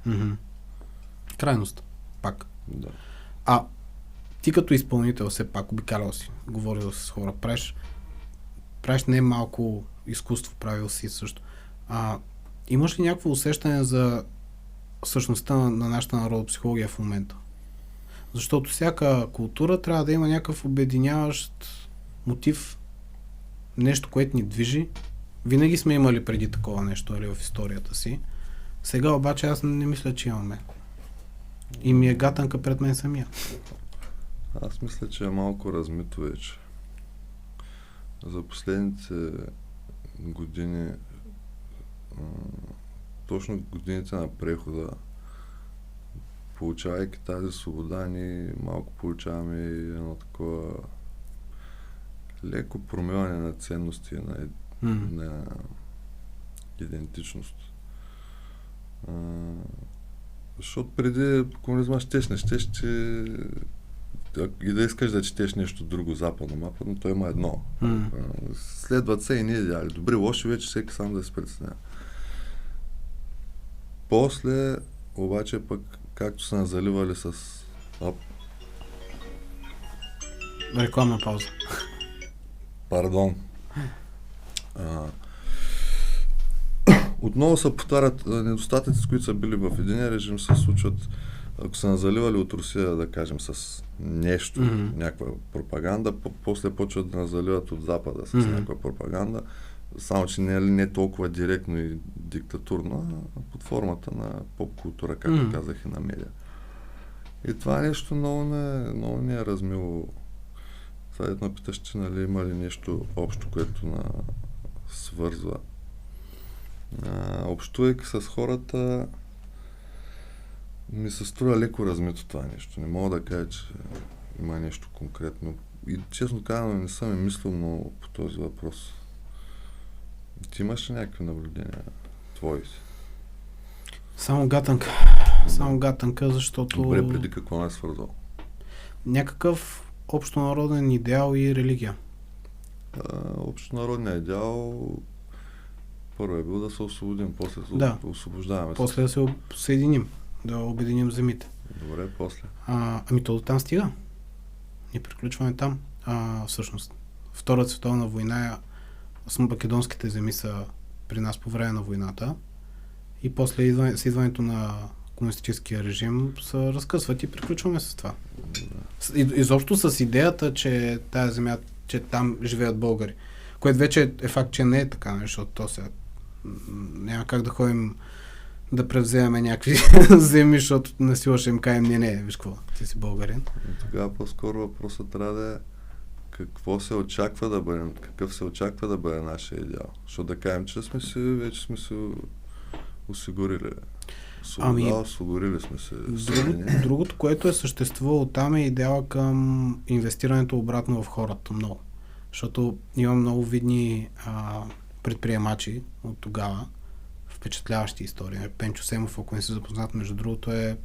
Крайност. Пак. Да. Ти като изпълнител, все пак, обикалял си, говорил с хора, правиш не малко изкуство, правил си също. Имаш ли някакво усещане за същността на нашата народопсихология в момента? Защото всяка култура трябва да има някакъв обединяващ мотив, нещо, което ни движи. Винаги сме имали преди такова нещо, в историята си. Сега обаче аз не мисля, че имаме. И ми е гатанка пред мен самия. Аз мисля, че е малко размито вече. За последните години, точно годините на прехода, получавайки тази свобода, ние малко получаваме едно такова леко промиване на ценности, на идентичност. Защото преди комунизма щеш и да искаш да четеш нещо друго западно-мападно, то има едно. Следват се и ние идеали. Добри, лоши вече всеки сам да се представя. После, обаче пък, както са заливали с... Рекламна пауза. Пардон. Отново се повтарят недостатъци, с които са били в един режим, се случват, ако са заливали от Русия, да кажем, с нещо, някаква пропаганда, после почват да заливат от Запада с някаква пропаганда, само че не толкова директно и диктатурно, а под формата на поп-култура, както казах, и на медиа. И това нещо много не е размило. Сега ме питаш, че има ли нещо общо, което свързва. Общувайки с хората, ми се струва леко размито това нещо. Не мога да кажа, че има нещо конкретно. И честно казано, не съм мислил много по този въпрос. Ти имаш ли някакви наблюдения твои? Само гатанка. Само гатанка, защото... Добре, преди какво не е свързал? Някакъв общонароден идеал и религия. Общонародният идеал първо е бил да се освободим, после да освобождаваме. После да се съединим, да обединим земите. Добре, после. Ами то до там стига. И приключваме там. Всъщност, Втората световна война, македонските земи са при нас по време на войната и после с идването на комунистическия режим се разкъсват и приключваме с това. Изобщо с идеята, че тази земя, че там живеят българи. Което вече е факт, че не е така, защото то сега няма как да ходим да превземем някакви земи, защото на сила ще им кажем, не, виж какво, ти си българин. Тогава по-скоро въпросът трябва да е какво се очаква да бъде, какъв се очаква да бъде нашия идеал. Защото да кажем, че вече сме се осигурили. Осигурили сме се. Другото, което е съществувало там е идеала към инвестирането обратно в хората много. Защото има много видни предприемачи от тогава, впечатляващи истории. Пенчо Семов, ако не си запознат, между другото, е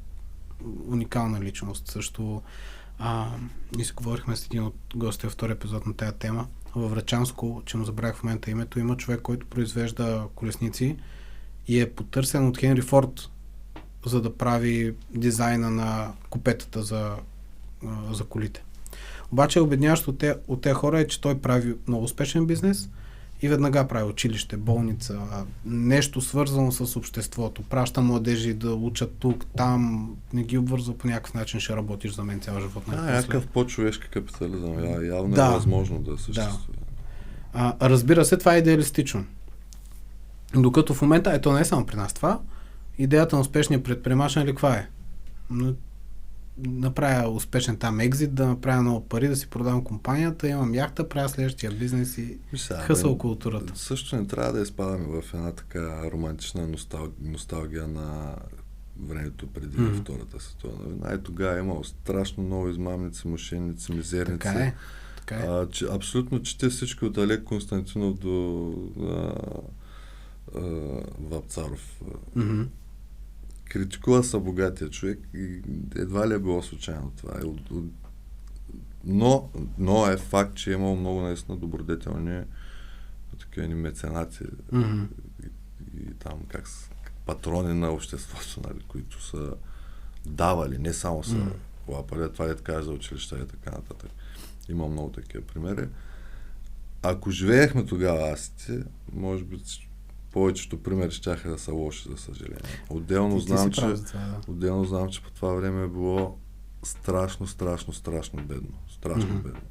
уникална личност. Също ние си говорихме с един от гостите във втори епизод на тази тема. Във Врачанско, че му забравях в момента името, има човек, който произвежда колесници и е потърсен от Хенри Форд, за да прави дизайна на купетата за колите. Обаче обедняващо от тези хора е, че той прави много успешен бизнес и веднага прави училище, болница, нещо свързано с обществото. Праща младежи да учат тук, там, не ги обвързва по някакъв начин, ще работиш за мен цял живот. Някакъв по-човешки капитализъм. Явно е възможно да съществува. Разбира се, това е идеалистично. Докато в момента, ето не е само при нас това, идеята на успешния предприемач, нали каква е? Направя успешен там екзит, да направя много пари, да си продавам компанията, имам яхта, правя следващия бизнес и хъсъл културата. Също не трябва да изпадаме в една така романтична носталгия на времето преди Втората световна война. И тогава е имало страшно много измамници, мошенници, мизерници. Така е. Абсолютно чете всички от Олег Константинов до Вапцаров. Критикува са богатия човек и едва ли е било случайно това. Но е факт, че е имало много наистина добродетелни такива меценати и там патрони на обществото, нали, които са давали, не само са лапали, това да кажа за училища и така нататък. Има много такива примери. Ако живеехме тогава асите, може би повечето примери щяха да са лоши, за съжаление. Отделно знам, че по това време е било страшно бедно. Бедно.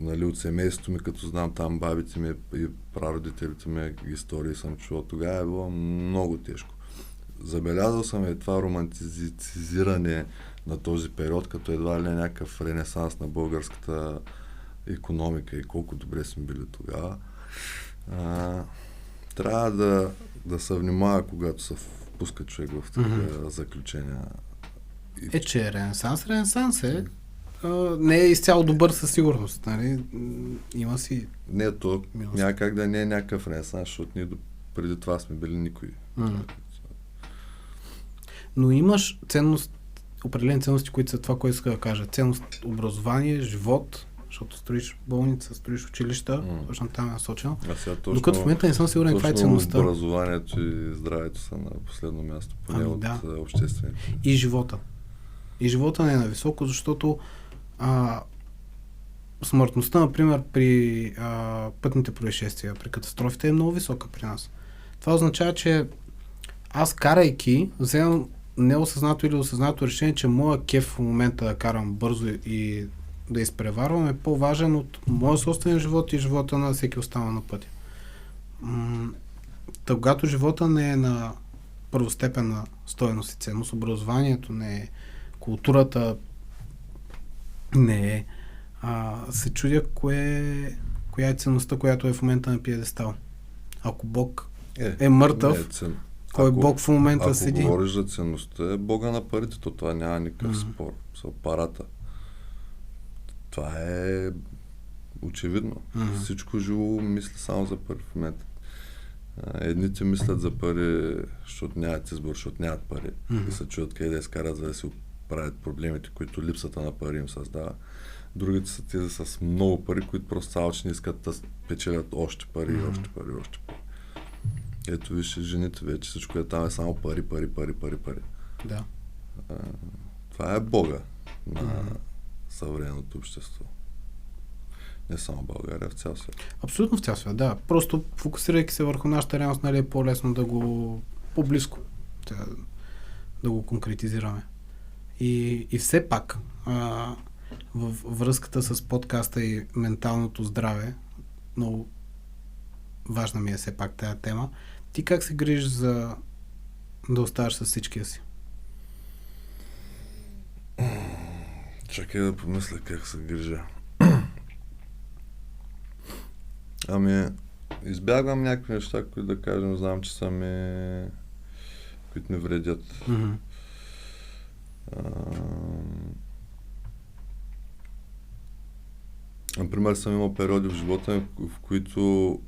Нали, от семейството ми, като знам там бабите ми и прародителите ми истории съм чувал, тогава е било много тежко. Забелязал съм и това романтизиране на този период, като едва ли някакъв ренесанс на българската икономика и колко добре сме били тогава. Трябва да се внимава, когато се впуска човек в такива заключения. Че Ренесанс е не е изцяло добър със сигурност. Нали? Има си... Не, то няма как да не е някакъв Ренесанс, защото ние преди това сме били никой. Но имаш определени ценности, които са това, което иска да кажа. Ценност образование, живот, защото строиш болница, строиш училища, точно там е насочено. Докато в момента не съм сигурен каква е ценността. Образованието и здравето са на последно място, поне от обществените. И живота. И живота не е на високо, защото смъртността, например, при пътните происшествия, при катастрофите е много висока при нас. Това означава, че аз карайки, вземам неосъзнато или осъзнато решение, че моя кеф в момента да карам бързо и да изпреварвам е по-важен от моя собствен живот и живота на всеки останал на пътя. Когато живота не е на първостепенна стойност и ценност, образованието не е, културата не е, се чудя коя е ценността, която е в момента на пиедестал. Ако Бог е мъртъв, кой Бог в момента седи? Ако говориш за ценността, е Бога на парите, то това няма никакъв спор. С апарата. Това е очевидно. Всичко живо мисли само за пари в момента. Едните мислят за пари, защото нямат избор, защото нямат пари. И се чуят къде да изкарат, за да си оправят проблемите, които липсата на пари им създава. Другите са тези с много пари, които просто цялочно искат да печелят още пари, още пари. Ето виж, жените вече всичко е там е само пари. Да. Това е Бога на съвременното общество. Не само в България, в цял свят. Абсолютно в цял свят, да. Просто фокусирайки се върху нашата реалност, нали, е по-лесно да го по-близко да го конкретизираме. И все пак във връзката с подкаста и менталното здраве, много важна ми е все пак тая тема. Ти как се грижиш за да оставаш с всичкия си? Чакай да помисля как се грижа. Ами, избягвам някакви неща, които да кажем, знам, че са ми... които ми вредят. Mm-hmm. Например, съм имал периоди в живота ми, в които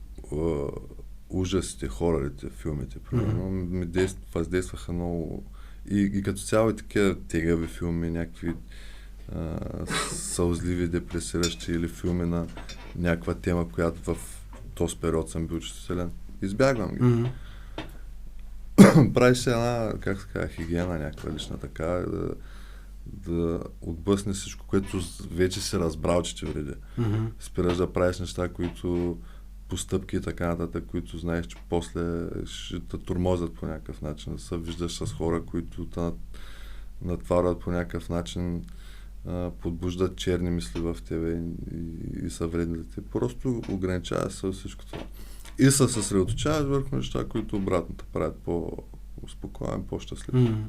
ужасите, хорорите, филмите, примерно, ми въздействаха много. И като цяло и такива тегави филми, някакви сълзливи, депресиращи или филми на някаква тема, която в този период съм бил чувствителен. Избягвам ги. Mm-hmm. Правиш се една, как се казва, хигиена някаква лична така, да отблъсне всичко, което вече си разбрал, че ти вреди. Mm-hmm. Спираш да правиш неща, които постъпки и така нататък, които знаеш, че после ще те тормозят по някакъв начин. Да се виждаш с хора, които те натварват по някакъв начин, подбуждат черни мисли в тебе и са вредни за теб. Просто ограничаваш се всичко това. И се съсредоточаваш върху неща, които обратно те правят по-спокоен, по-щастлив. Mm.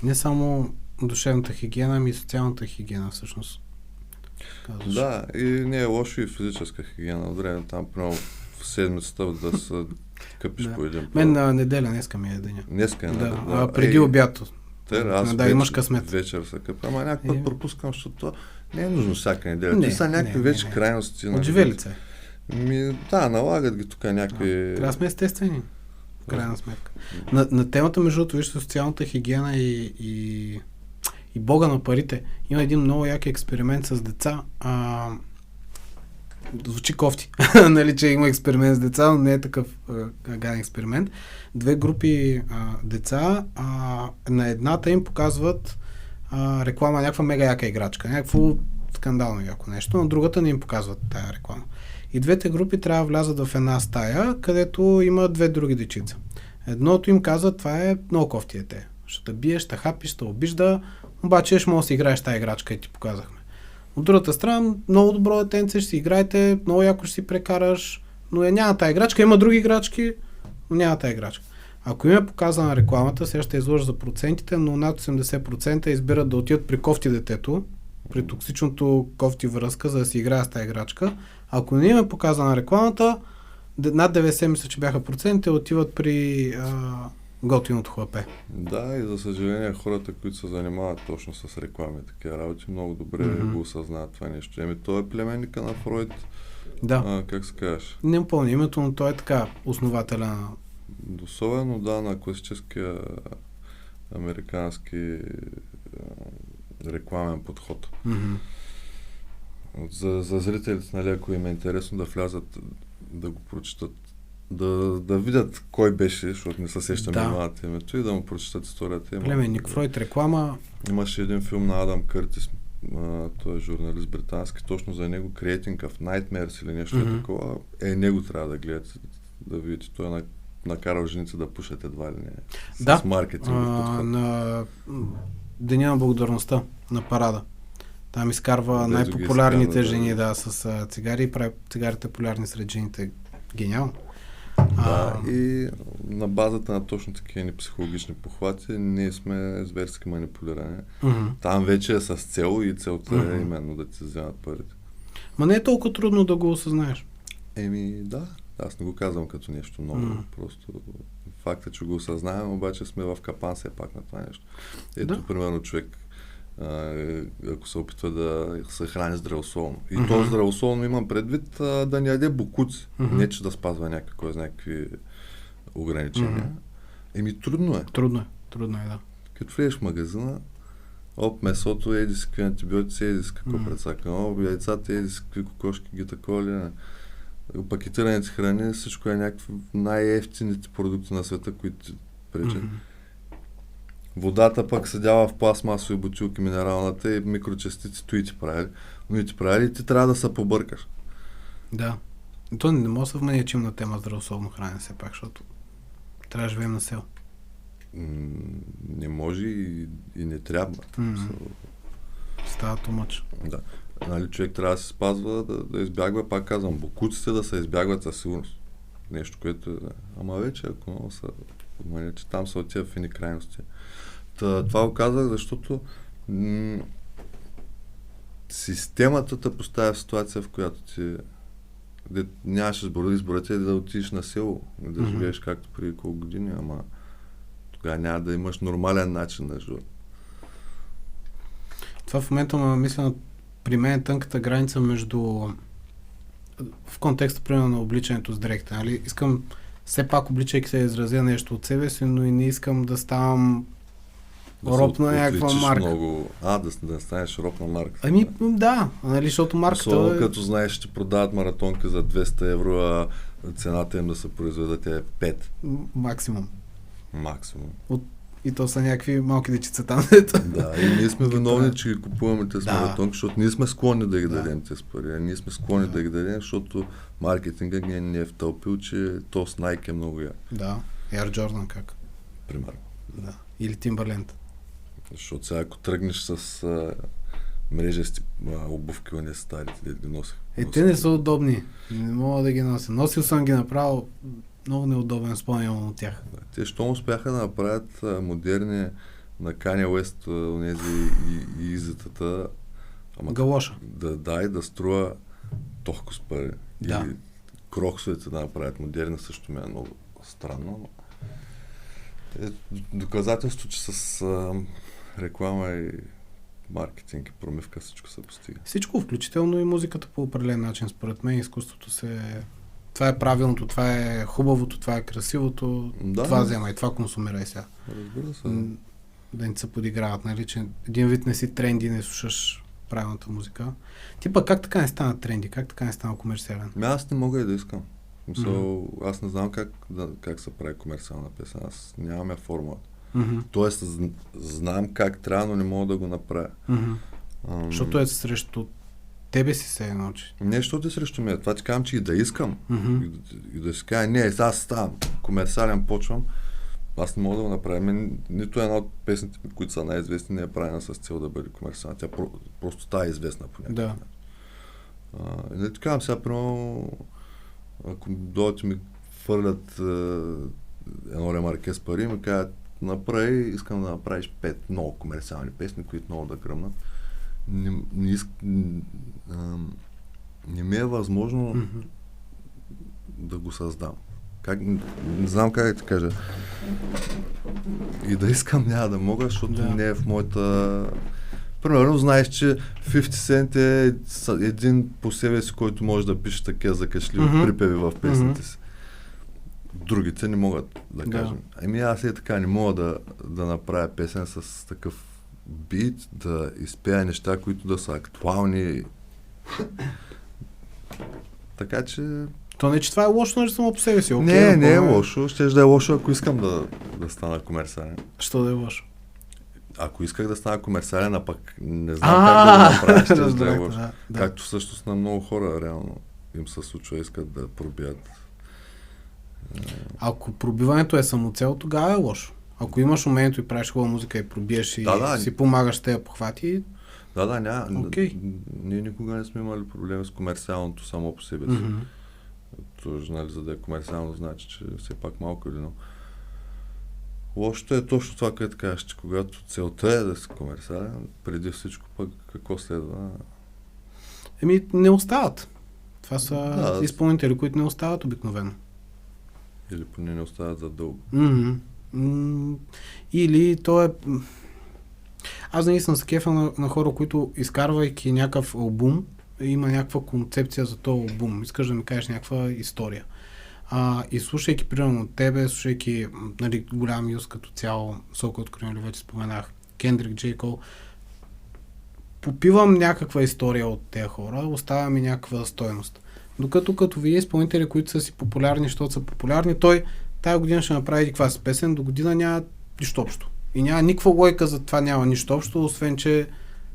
Не само душевната хигиена, ами и социалната хигиена всъщност. Казваш. Да, и не е лошо и физическа хигиена. От време там, примерно в седмицата да се къпиш по един път. Мен на неделя, днеска ми е деня. Днеска е да. А преди обято. Аз имаш късмет. Вечер се къпя. Ама някакъв път пропускам, защото не е нужно всяка неделя. Ти са някакви вече крайности. Отживелица е. Да, налагат ги тук някакви... Трябва да сме естествени. В крайна сметка. На темата, между другото, вижте, социалната хигиена и Бога на парите. Има един много як експеримент с деца. Звучи кофти, нали, че има експеримент с деца, но не е такъв гаден експеримент. Две групи деца, на едната им показват реклама, някаква мега яка играчка, някакво скандално яко нещо, на другата не им показват тая реклама. И двете групи трябва да влязат в една стая, където има две други дечица. Едното им казва, това е много кофти дете. Ще те биеш, ще хапиш, ще обижда, обаче ще можеш да си играеш тази играчка и ти показахме. От другата страна, много добро детенце, ще си играете, много яко ще си прекараш, но няма тази играчка, има други играчки, но няма тази играчка. Ако им е показана рекламата, сега ще изложа за процентите, но над 80% избират да отидат при кофти детето, при токсичното кофти връзка, за да си играе с тази играчка. Ако не им е показана рекламата, над 90, мисля, че бяха процентите, отиват при готиното хлапе. Да, и за съжаление хората, които се занимават точно с реклами, такива работи, много добре го осъзнават това нещо. Той е племенника на Фройд. Да. Как се казваш? Не помня името, но той е така основателя на... Особено, да, на класическия американски рекламен подход. За зрителите, нали, ако им е интересно да влязат, да го прочитат, да видят кой беше, защото не се сещам името името, и да му прочитат историята. Племенник Фройд, реклама. Имаше един филм на Адам Къртис, той е журналист британски, точно за него, Creating of Nightmares или нещо такова. Него трябва да гледате, да видите. Той е накарал жените да пушат едва ли не. С маркетинг. На Деня на благодарността, на парада. Там изкарва най-популярните жени с цигари и прави цигарите популярни сред жените. Гениално. Да, и на базата на точно такива психологични похвати ние сме зверски манипулирани. Там вече е с цел и целта е именно да ти вземат парите. Ма не е толкова трудно да го осъзнаеш. Да, аз не го казвам като нещо ново. Просто факт е, че го осъзнаем, обаче сме в капан все пак на това нещо. Ето, примерно, човек ако се опитва да се храни здравословно. И то здравословно имам предвид да не яде бокуци, не че да спазва някакви ограничения. Трудно е. Трудно е, да. Като влезеш в магазина, месото, еди си какви антибиотици, еди си какво прецакано, яйцата, еди си какви кокошки ги такова, пакетираните храни, всичко е някакви най-ефтините продукти на света, които пречи. Водата пък седяла в пластмасови бутилки, минералната и микрочастици, той ти прави. Но и ти прави и ти трябва да се побъркаш. Да. То не може да се вманичим на тема здравословно хранене все пак, защото трябва да живеем на село. Не може и не трябва. Става тумач. Да. Нали, човек трябва да се спазва, да избягва, пак казвам, бокуците да се избягват със сигурност. Нещо, което е... Ама вече, ако много са... че там са отива в едни крайности. Това го казах, защото системата те поставя в ситуация, в която ти нямаш изборът да отидеш на село, да живееш както преди колко години, ама тогава няма да имаш нормален начин на живот. Това в момента мисля, при мен е тънката граница между в контекста, примерно, на обличането с дрехите. Нали? Искам все пак, обличайки се, да изразя нещо от себе си, но и не искам да ставам роб на някаква марка. Много... да станеш роб на марка. Ами, да, нали, защото марката... Особено като знаеш, че продават маратонка за 200 евро, а цената им да се произведат е 5. Максимум. Максимум. И то са някакви малки дечица там. Да, и ние сме виновни, че ги купуваме тези маратонки, защото ние сме склонни да ги дадем тези пари. Ние сме склонни да ги дадем, защото маркетинга не е втълпил, че то с Nike е много я. Да, Air Jordan как? Примерно. Да. Или Timberland. Защото сега ако тръгнеш с мрежести обувки, не са старите, да ги носих. Те не са удобни. Не мога да ги нося. Носил съм ги направо много неудобен спомням от тях. Те, щом успяха да направят модерни на Kanye West, онези и изитата. Галоша. И да струва толкова с пари. Да. И кроксовете да направят модерни също ми е много странно. Доказателство, че с реклама и маркетинг и промивка всичко се постига. Всичко, включително и музиката по определен начин. Според мен изкуството това е правилното, това е хубавото, това е красивото, това взема и това консумирай сега. Разбира се. Да не се подиграват, нали, че един вид не си тренди, не слушаш правилната музика. Ти пък как така не стана тренди, как така не стана комерциален? Аз не мога и да искам. Аз не знам как се прави комерциална песен, аз нямаме формулата. Тоест, знам как трябва, но не мога да го направя. Защото е срещу тебе си се научи. Не, защото е срещу мен. Това ти казвам, че и да искам. И да си кажа, не, аз ставам комерциален, почвам. Аз не мога да го направя. Нито една от песните, които са най-известни, не е правена с цел да бъде комерциална. Тя просто става известна по някакъв начин. Не ти казвам, сега, примерно, ако дойдат и ми фърлят едно ремарке с пари, ми казват, направи, искам да направиш 5 много комерциални песни, които много да гръмнат. Не ми е възможно да го създам. Не знам как да ти кажа. И да искам няма да мога, защото не е в моята... Примерно знаеш, че 50 Cent е един по себе си, който може да пише такива закашливи припеви в песните си. Другите не могат да кажем. Аз така не мога да направя песен с такъв бит, да изпея неща, които да са актуални. Така че... То не, че това е лошо, но само по себе си. Okay, не е лошо. Щеш да е лошо, ако искам да стана комерциален. Що да е лошо? Ако исках да стана комерциален, а пък не знам как да го направя, щеш да е лошо. Както всъщност на много хора реално им се случва, искат да пробият. Ако пробиването е самоцел, тогава е лошо. Ако имаш умението и правиш хубава музика и пробиеш и си помагаш тези похвати... няма. Ние никога не сме имали проблеми с комерциалното само по себе си. Нали, за да е комерциално, значи, че все пак малко или много. Лошото е точно това, което кажеш, че когато целта е да си комерциален, преди всичко пък какво следва? Не остават. Това са изпълнители, които не остават обикновено. Или поне не остават за дълго. Или то е... Аз наистина се кефа на хора, които изкарвайки някакъв албум, има някаква концепция за този албум. Искаш да ми кажеш някаква история. И слушайки примерно тебе, слушайки голям юз като цяло, Соко от Кринали, вече споменах, Кендрик, Джей Кол, попивам някаква история от тези хора, оставя ми някаква стойност. Докато като вие изпълнители, които са си популярни, защото са популярни, той тая година ще направи каква си песен, до година няма нищо общо. И няма никаква логика за това, няма нищо общо, освен че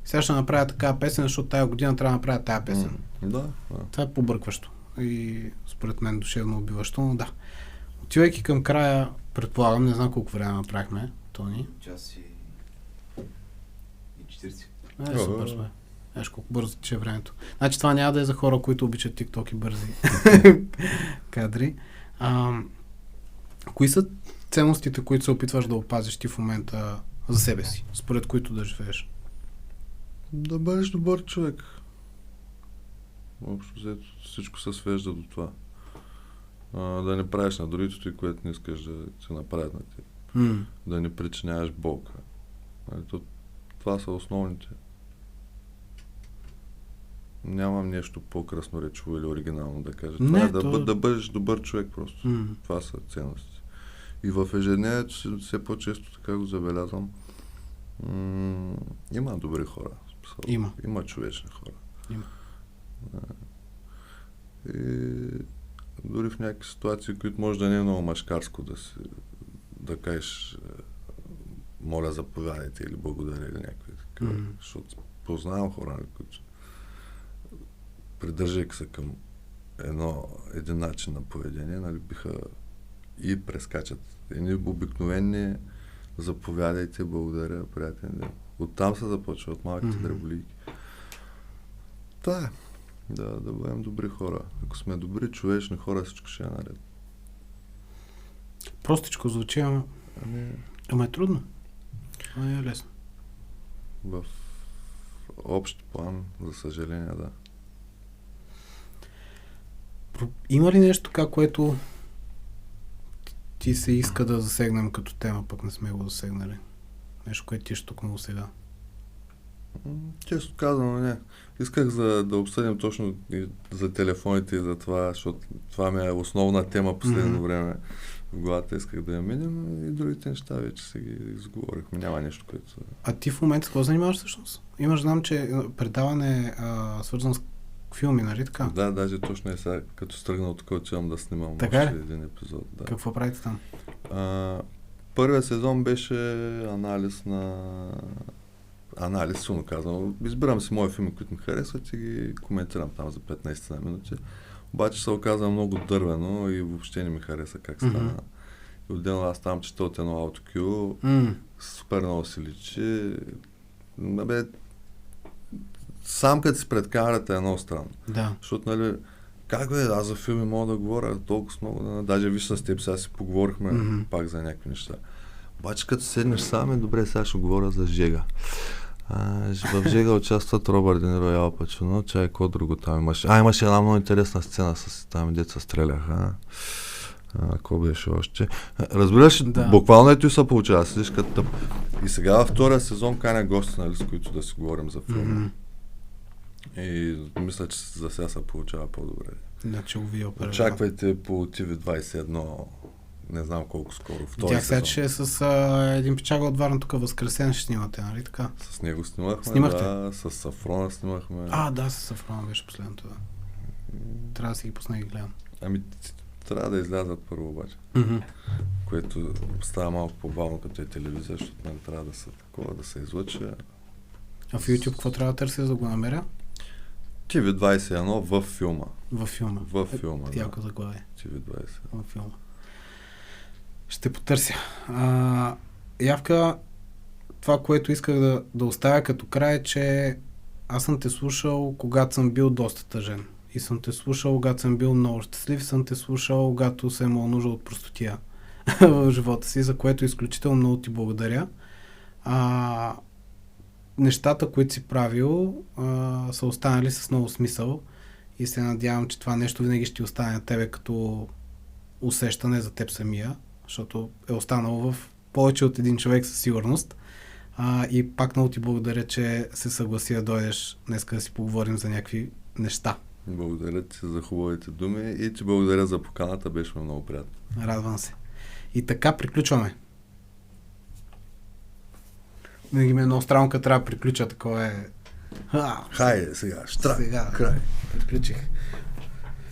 сега ще направя такава песен, защото тая година трябва да направя тая песен. Да. Това е побъркващо. И според мен душевно убиващо, но да. Отивайки към края, предполагам, не знам колко време направихме, Тони. Час и 40. Супер сме. Еш колко бързо тече времето. Значи това няма да е за хора, които обичат TikTok и бързи кадри. Кои са ценностите, които се опитваш да опазиш ти в момента за себе си, според които да живееш? Да бъдеш добър човек. Общо взето всичко се свежда до това. Да не правиш на другите ти, което не искаш да се направят на теб. Да не причиняваш болка. Това са основните. Нямам нещо по-красноречиво или оригинално да кажа. Това е да бъдеш добър човек просто. Това са ценности. И в ежедневието все по-често така го забелязвам. Има добри хора. Има човечни хора. Има. И дори в някакви ситуации, които може да не е много мъжкарско да кажеш моля заповядайте или благодаря или някакви такива. Защото познавам хора, които придържайки се към един начин на поведение, нали, биха и прескачат. Едни обикновени заповядайте, благодаря, приятен ден. Оттам се започва, от малките дреболийки. Това е. Да бъдем добри хора. Ако сме добри, човечни хора, всичко ще е наред. Простичко звучи, ама е трудно. Ама е лесно. В общ план, за съжаление, да. Има ли нещо така, което ти се иска да засегнем като тема, пък не сме го засегнали? Нещо, което ти е штукнало сега? Често казано, не. Исках да обсъдим точно и за телефоните и за това, защото това ми е основна тема последно време в главата. Исках да я минем и другите неща вече се ги изговорихме. Няма нещо, което... А ти в момента какво занимаваш всъщност? Знам, че предаване свързано с филми, нали така? Да, даже точно е сега, като стръгнал тук, отивам да снимам още един епизод. Да. Какво правите там? Първият сезон беше анализ, силно казано. Избирам си мои филми, които ми харесват и ги коментирам там за 15 минути. Обаче се оказа много дървено и въобще не ми хареса как стана. И отделно аз там чета от едно AutoCue, супер много си личи. Сам като си пред камерата е много странно. Да. Защото, нали, как бе, аз за филми мога да говоря толкова много, даже виж с теб, сега си поговорихме пак за някакви неща. Обаче като седнеш сам, добре, сега ще говоря за Жега. В Жега участват Робърт Де Ниро и Ал Пачино, чай, какво друго там имаше една много интересна сцена с там деца стреляха. Какво беше още? Разбираш, буквално ето и се получава, седиш като тъп. И сега във втория сезон каня гости, нали, с които да си говорим за филма. И мисля, че за сега се получава по-добре. Значи очаквайте по TV21, не знам колко скоро, втори сезон. Тях сега, че с един печага от Варна тук Възкресен ще снимате, нали така? С него снимахме, Снимахте? да, с Сафрона снимахме. Да, с Сафрона беше последното, да. Трябва да си ги пусна и гледам. Трябва да излязат първо обаче. Което става малко по-бавно като е телевизия, защото мен трябва да се такова, да се излъча. А в YouTube какво трябва да търся, за да го намеря? TV21 във филма. Във филма. Във филма, да. Яко заглавие. TV21. Във филма. Ще потърся. Явка, това, което исках да оставя като край е, че аз съм те слушал, когато съм бил доста тъжен. И съм те слушал, когато съм бил много щастлив. Съм те слушал, когато съм имал нужда от простотия в живота си, за което изключително много ти благодаря. Нещата, които си правил, са останали с много смисъл и се надявам, че това нещо винаги ще остане на тебе като усещане за теб самия, защото е останало в повече от един човек със сигурност. И пак много ти благодаря, че се съгласи да дойдеш днеска да си поговорим за някакви неща. Благодаря ти за хубавите думи и ти благодаря за поканата, беше много приятно. Радвам се. И така приключваме. Винаги ми е много странно, като трябва да приключа, такова е... Хайде сега, сега, край. Приключих.